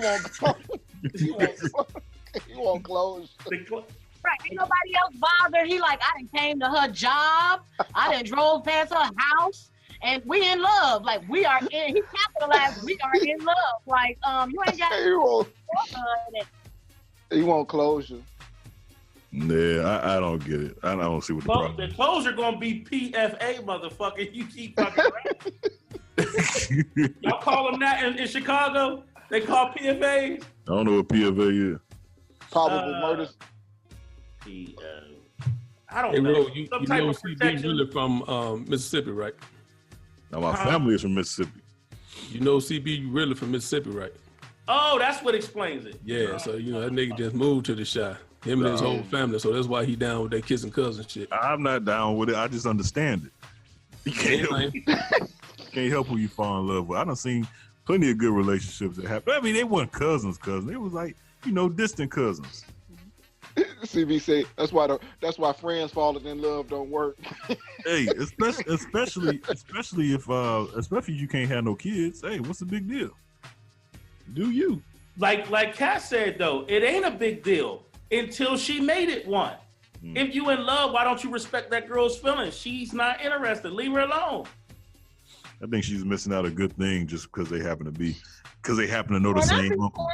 want closure. Right, ain't nobody else bothered. He like, I done came to her job. I done drove past her house. And we in love. Like, we are in, he capitalized, we are in love. Like, you ain't got He want closure. Yeah, I don't get it. I don't see what the problem is. The closure gonna be PFA, motherfucker. You keep fucking around. Y'all call them that in Chicago? They call PFAs? I don't know what PFA is. Probable murders. I don't know. You know CB really from Mississippi, right? Now, my family is from Mississippi. You know CB really from Mississippi, right? Oh, that's what explains it. Yeah, so, you know, that nigga just moved to the Chi. Him and his whole family, so that's why he down with that kissing cousin shit. I'm not down with it. I just understand it. You can't help who you fall in love with. I done seen plenty of good relationships that happen. I mean, they weren't cousins. It was like, you know, distant cousins. CB say that's why friends falling in love don't work. Hey, especially if you can't have no kids. Hey, what's the big deal? Do you? Like Kat said though, it ain't a big deal until she made it one. If you in love, why don't you respect that girl's feelings? She's not interested. Leave her alone. I think she's missing out a good thing just because they happen to know the same uncle.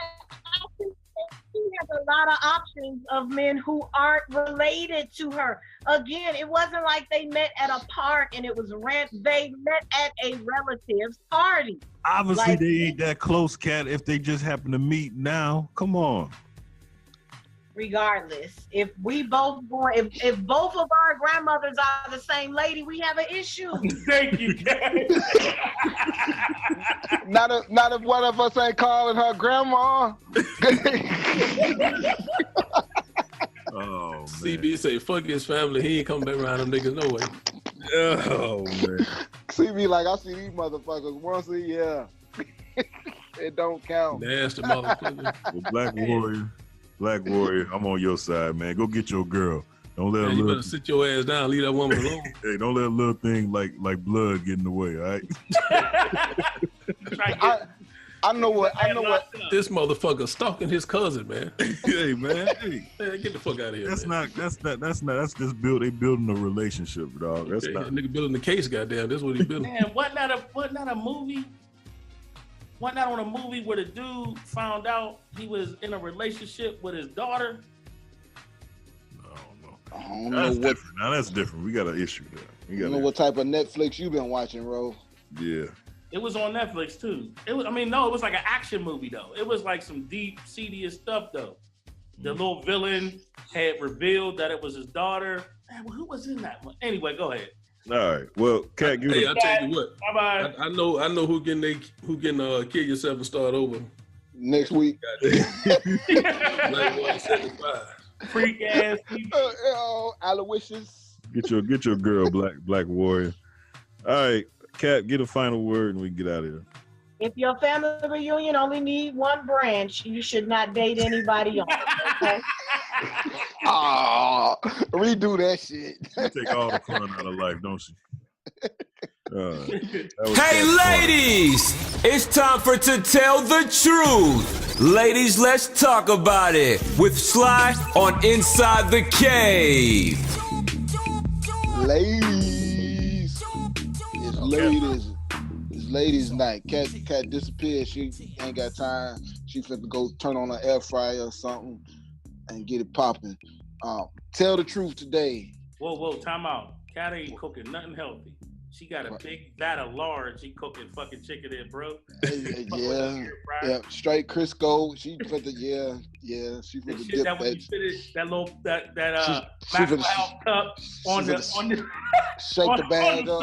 She has a lot of options of men who aren't related to her. Again, it wasn't like they met at a park and it was they met at a relative's party. Obviously, they ain't that close, Kat, if they just happen to meet now. Come on. Regardless, if both of our grandmothers are the same lady, we have an issue. Thank you, Kat. Not if one of us ain't calling her grandma. Oh, man. CB say, fuck his family. He ain't coming back around them niggas no way. Oh, man. CB like, I see these motherfuckers once a year. It don't count. Nasty motherfucker. Well, Black Warrior, I'm on your side, man. Go get your girl. Don't let her you better sit your ass down. Leave that woman alone. Hey, don't let a little thing like blood get in the way, all right? I know what. This motherfucker stalking his cousin, man. Hey, man. Hey. Man, get the fuck out of here. That's man. That's just they building a relationship, dog. That's okay, not. That nigga building the case, goddamn. That's what he building. Man, wasn't that a movie? Wasn't that on a movie where the dude found out he was in a relationship with his daughter? I don't know. Different. Now that's different. We got an issue there. I don't know what type of Netflix you been watching, Ro. Yeah. It was on Netflix too. It was like an action movie though. It was like some deep, seediest stuff though. The little villain had revealed that it was his daughter. Man, who was in that one? Anyway, go ahead. All right. Well, Kat, hey, I'll tell you what. Bye-bye. I know who can kill yourself and start over next week. Like 175. Freak ass people. Aloysius. Get your girl, Black Warrior. All right, Kat, get a final word and we can get out of here. If your family reunion only need one branch, you should not date anybody else. Okay? Oh, redo that shit. You take all the fun out of life, don't you? Hey, ladies! It's time for To Tell the Truth. Ladies, let's talk about it with Sly on Inside the Cave. Ladies. It's ladies' night. Cat disappeared. She ain't got time. She finna go turn on an air fryer or something and get it popping. Tell the truth today. Whoa, time out. Cat ain't cooking nothing healthy. She got a big vat of lard. She cooking fucking chicken in, bro. Yeah, straight Crisco. She put the she put the dip that when you finish that cup on the shake the bag up,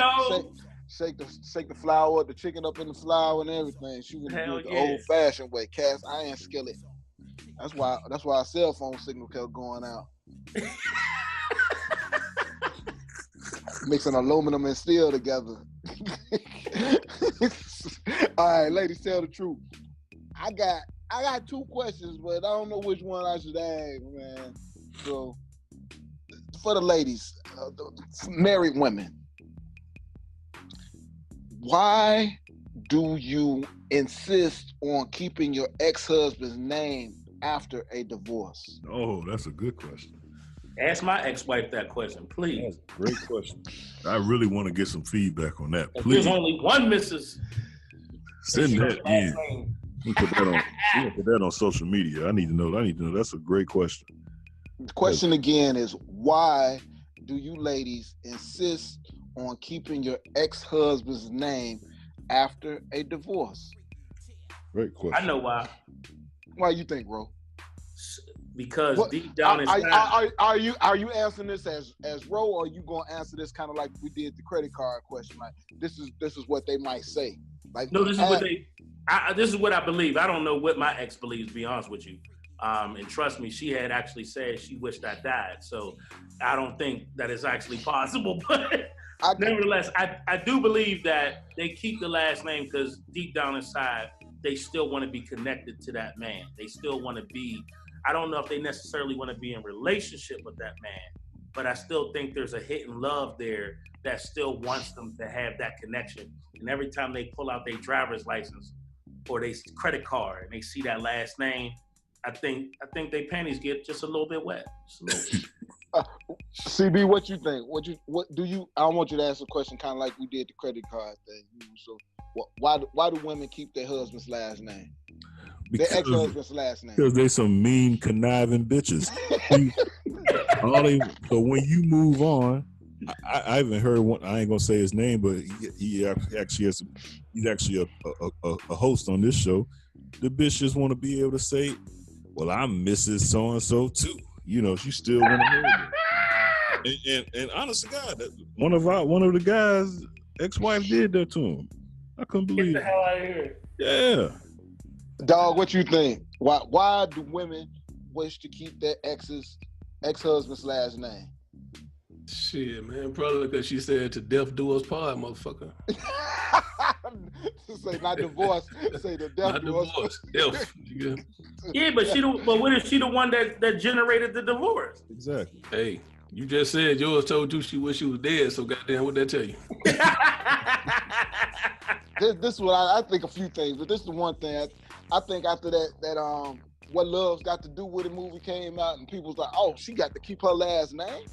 shake the flour, the chicken up in the flour and everything. She would do it the old-fashioned way, cast iron skillet. That's why our cell phone signal kept going out. Mixing aluminum and steel together. All right, ladies, tell the truth. I got 2 questions, but I don't know which one I should ask, man. So, for the ladies, married women, why do you insist on keeping your ex-husband's name after a divorce? Oh, that's a good question. Ask my ex-wife that question, please. That's a great question. I really want to get some feedback on that. Please. There's only one Mrs. Send that in. We put that on social media. I need to know. That's a great question. The question again is, why do you ladies insist on keeping your ex-husband's name after a divorce? Great question. I know why. Why you think, bro? Because deep down inside, are you answering this as Ro, or are you gonna answer this kind of like we did the credit card question? Like this is what they might say. Like no, this is what this is what I believe. I don't know what my ex believes, to be honest with you. And trust me, she had actually said she wished I died. So I don't think that is actually possible. But nevertheless, I do believe that they keep the last name because deep down inside, they still want to be connected to that man. They still want to be. I don't know if they necessarily want to be in relationship with that man, but I still think there's a hidden love there that still wants them to have that connection. And every time they pull out their driver's license or their credit card and they see that last name, I think their panties get just a little bit wet. CB, what you think? I want you to ask a question kind of like we did the credit card thing. So why do women keep their husband's last name? Their ex-husband's last name. Because they some mean, conniving bitches. So when you move on, I even heard one. I ain't gonna say his name, but he's actually a host on this show. The bitch just want to be able to say, "Well, I'm Mrs. So and so too." You know, she still want to marry me. And honest to God, one of the guys' ex-wife did that to him. I couldn't believe it. Get the hell out of here. Yeah. Dog, what you think? Why do women wish to keep their ex-husband's last name? Shit, man, probably because she said to death do us part, motherfucker. Say not divorce, say the death not do us. Death. Yeah, but what if she the one that generated the divorce? Exactly. Hey, you just said yours told you she wish she was dead, so goddamn, what'd that tell you? This is what I think a few things, but this is the one thing I think after that What Love's Got to Do With It movie came out and people was like, oh, she got to keep her last name?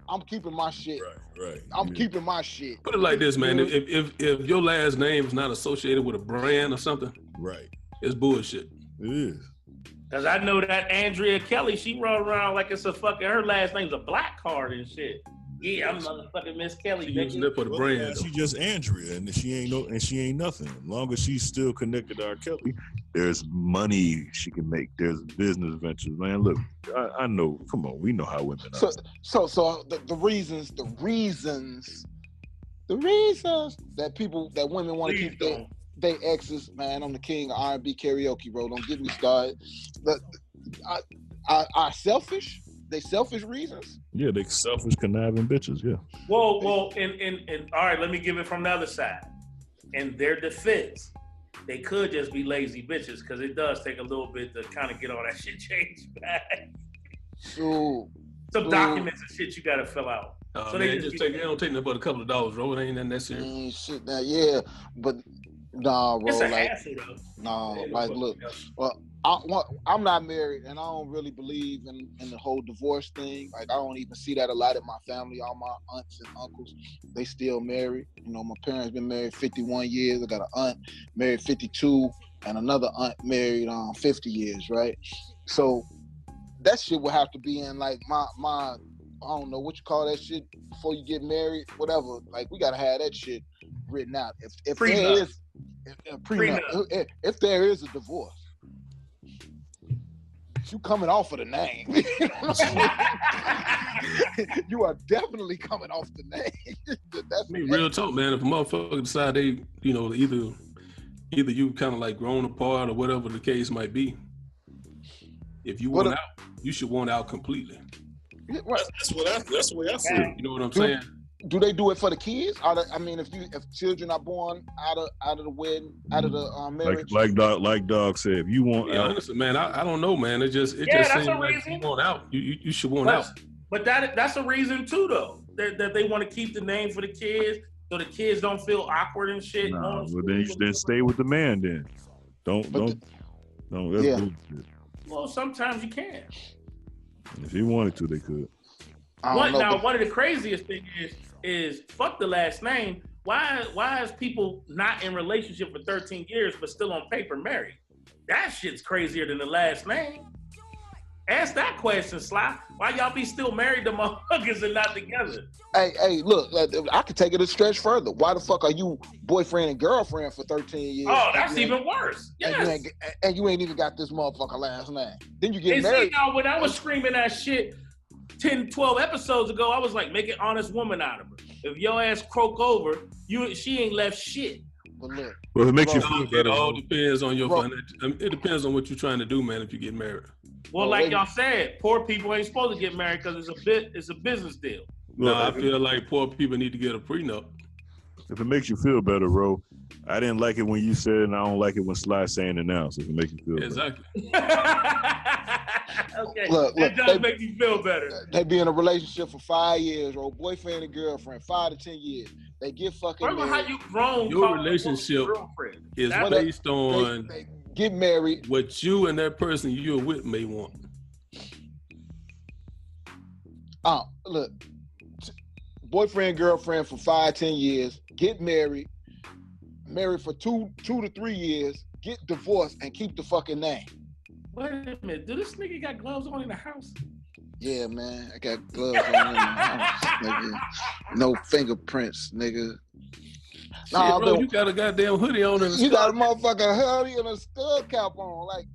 I'm keeping my shit. Right. I'm keeping my shit. Put it like this, man. If your last name is not associated with a brand or something, right, it's bullshit. It is. Cause I know that Andrea Kelly, she run around like it's a fucking, her last name's a black card and shit. Yeah, I'm motherfucking Miss Kelly. She using it for the brand. Yeah, she just Andrea, and she ain't nothing. As long as she's still connected to R. Kelly, there's money she can make. There's business ventures, man. Look, I know. Come on, we know how women are. So the reasons that women want to keep their exes, man. I'm the king of R&B karaoke, bro. Don't get me started. But are selfish. They selfish reasons. Yeah, they selfish, conniving bitches. Yeah. Well, and all right, let me give it from the other side. In their defense, they could just be lazy bitches because it does take a little bit to kind of get all that shit changed back. some documents and shit you gotta fill out. So they don't take nothing but a couple of dollars, bro. It ain't nothing that serious. Shit, that yeah, but nah, bro. It's a like, hassle, though. nah, like, look, well, I'm not married, and I don't really believe in the whole divorce thing. Like, I don't even see that a lot in my family. All my aunts and uncles, they still married. You know, my parents been married 51 years. I got an aunt married 52, and another aunt married 50 years, right? So that shit would have to be in like my I don't know what you call that shit before you get married, whatever. Like, we gotta have that shit written out. If there is a divorce, you coming off of the name. You are definitely coming off the name. That's real talk, man. If a motherfucker decide they, either you kind of like grown apart or whatever the case might be. If you want out, you should want out completely. Yeah, right. That's the way I see it. You know what I'm saying? Do they do it for the kids? If children are born out of the wedding, out of the marriage, like Dog said, if you want out, honestly, man, I don't know, man. It just seems like if you want out, you should want out. But that's a reason too, though, that they want to keep the name for the kids, so the kids don't feel awkward and shit. Nah, well then stay with the man then. Don't. That's bullshit. Well, sometimes you can. If he wanted to, they could. One of the craziest things is fuck the last name. Why is people not in relationship for 13 years but still on paper married? That shit's crazier than the last name. Ask that question, Sly. Why y'all be still married to motherfuckers and not together? Hey, look, I could take it a stretch further. Why the fuck are you boyfriend and girlfriend for 13 years? Oh, that's even worse. Yes. And you ain't even got this motherfucker last name. Then you get married. See, now, when I was screaming that shit 10, 12 episodes ago, I was like, make an honest woman out of her. If your ass croak over, she ain't left shit. But look, well, it makes you feel better. It all depends on your financial. It depends on what you're trying to do, man. If you get married. Well, like y'all said, poor people ain't supposed to get married because it's a business deal. No, I feel like poor people need to get a prenup. If it makes you feel better, bro. I didn't like it when you said it, and I don't like it when Sly's saying it now. So if it makes you feel better. Okay, look, that does make you feel better. They be in a relationship for 5 years, or boyfriend and girlfriend, 5 to 10 years. They get fucking married. Remember how you grown? Your relationship is based on they get married. What you and that person you're with may want. Look, boyfriend, girlfriend for 5, 10 years, get married for 2 to 3 years, get divorced, and keep the fucking name. Wait a minute, do this nigga got gloves on in the house? Yeah, man, I got gloves on in the house, nigga. No fingerprints, nigga. Nah, bro, you got a goddamn hoodie on and you got a motherfucking hoodie and a stud cap on, like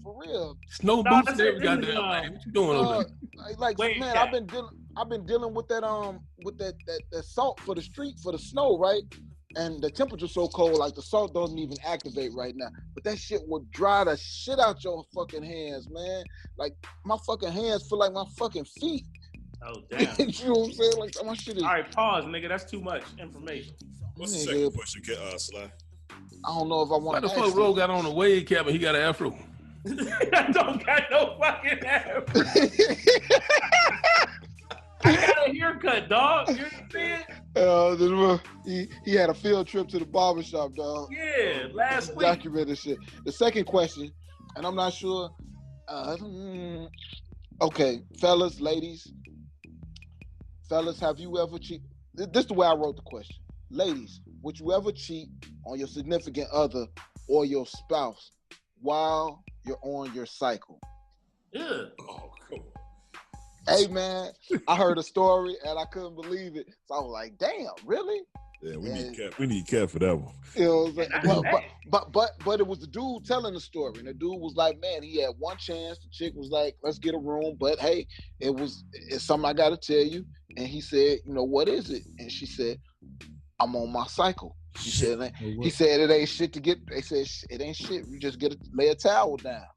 for real. Snow boots and every goddamn thing. What you doing over there? Wait, man, I've been dealing with that salt for the street for the snow, right? And the temperature's so cold, like the salt doesn't even activate right now. But that shit will dry the shit out your fucking hands, man. Like my fucking hands feel like my fucking feet. Oh damn! You know what I'm saying? Like my shit is. All right, pause, nigga. That's too much information. What's the second question, Sly? I don't know if I want. Why the fuck Ro got on a wave cap and he got an afro? I don't got no fucking afro. I got a haircut, dog. You understand? He had a field trip to the barbershop, dog. Yeah, last week. Documented shit. The second question, and I'm not sure. Okay, fellas, ladies. Fellas, have you ever cheated? This is the way I wrote the question. Ladies, would you ever cheat on your significant other or your spouse while you're on your cycle? Yeah. Oh, cool. Hey, man, I heard a story and I couldn't believe it. So I was like, damn, really? Yeah, we need Cat for that one. You know what I'm saying? But it was the dude telling the story. And the dude was like, man, he had one chance. The chick was like, let's get a room. But hey, it's something I got to tell you. And he said, you know, what is it? And she said, I'm on my cycle. He said it ain't shit to get. They said it ain't shit. You just lay a towel down.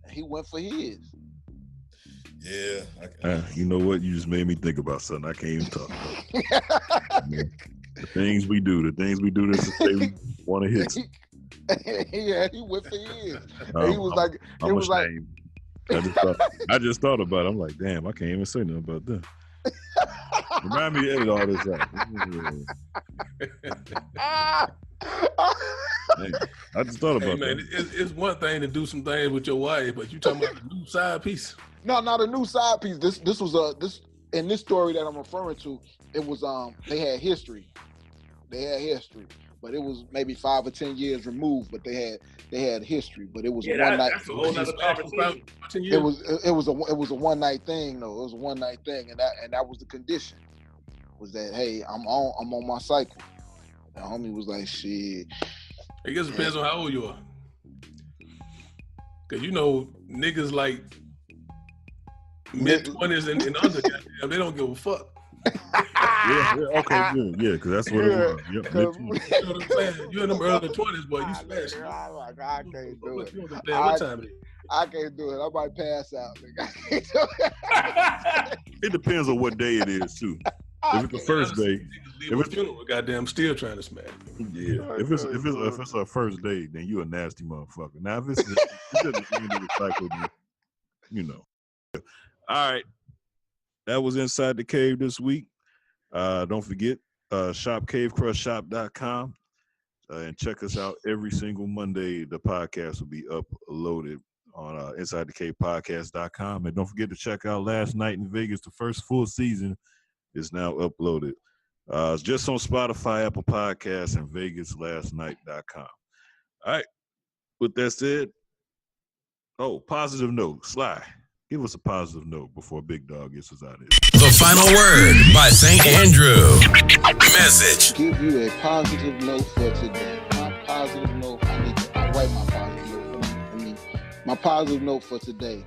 And he went for his. Yeah. You know what? You just made me think about something I can't even talk about. The things we do to say we want to hit. Yeah, he went for his. He was like, I just thought about it. I'm like, damn, I can't even say nothing about that. Remind me to edit all this out. I just thought about that. It's one thing to do some things with your wife, but you talking about a new side piece. No, not a new side piece. This was in this story that I'm referring to, it was they had history. But it was maybe 5 or 10 years removed, but they had history. But it was a one night. That's a whole nother conversation. It was a one night thing though. It was a one night thing, and that was the condition. Was that, hey, I'm on my cycle. The homie was like, shit. I guess it depends on how old you are. Cause niggas like mid-20s and under, goddamn, they don't give a fuck. Okay, good. Yeah, because that's what it was. Yep, you know what I'm saying? You in them early 20s, boy. You smash it. I can't do it. What time it is? I can't do it. I might pass out. It depends on what day it is, too. If it's the first day, if it's funeral, goddamn, still trying to smash. Yeah, if it's our first day, then you a nasty motherfucker. Now, if it's at the end of the cycle, All right, that was Inside the Cave this week. Don't forget, shop cavecrushshop.com and check us out every single Monday. The podcast will be uploaded on InsideTheCavePodcast.com. And don't forget to check out Last Night in Vegas. The first full season is now uploaded. It's just on Spotify, Apple Podcasts, and VegasLastNight.com. All right. With that said, positive note. Sly, give us a positive note before Big Dog gets us out of here. The Final Word by St. Andrew. Message. Give you a positive note for today. My positive note, I write my positive note. My positive note for today.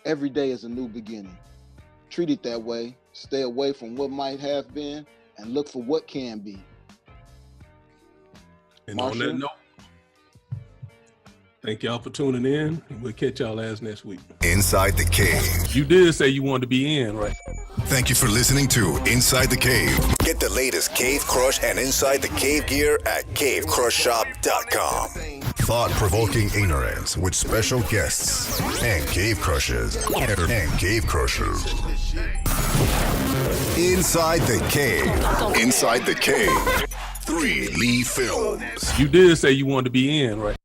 Every day is a new beginning. Treat it that way. Stay away from what might have been and look for what can be. And on that note, thank y'all for tuning in. We'll catch y'all next week. Inside the Cave. You did say you wanted to be in, right? Thank you for listening to Inside the Cave. Get the latest Cave Crush and Inside the Cave gear at cavecrushshop.com. Thought-provoking ignorance with special guests and cave crushes. Inside the Cave. Inside the Cave. 3 Lee Films. You did say you wanted to be in, right?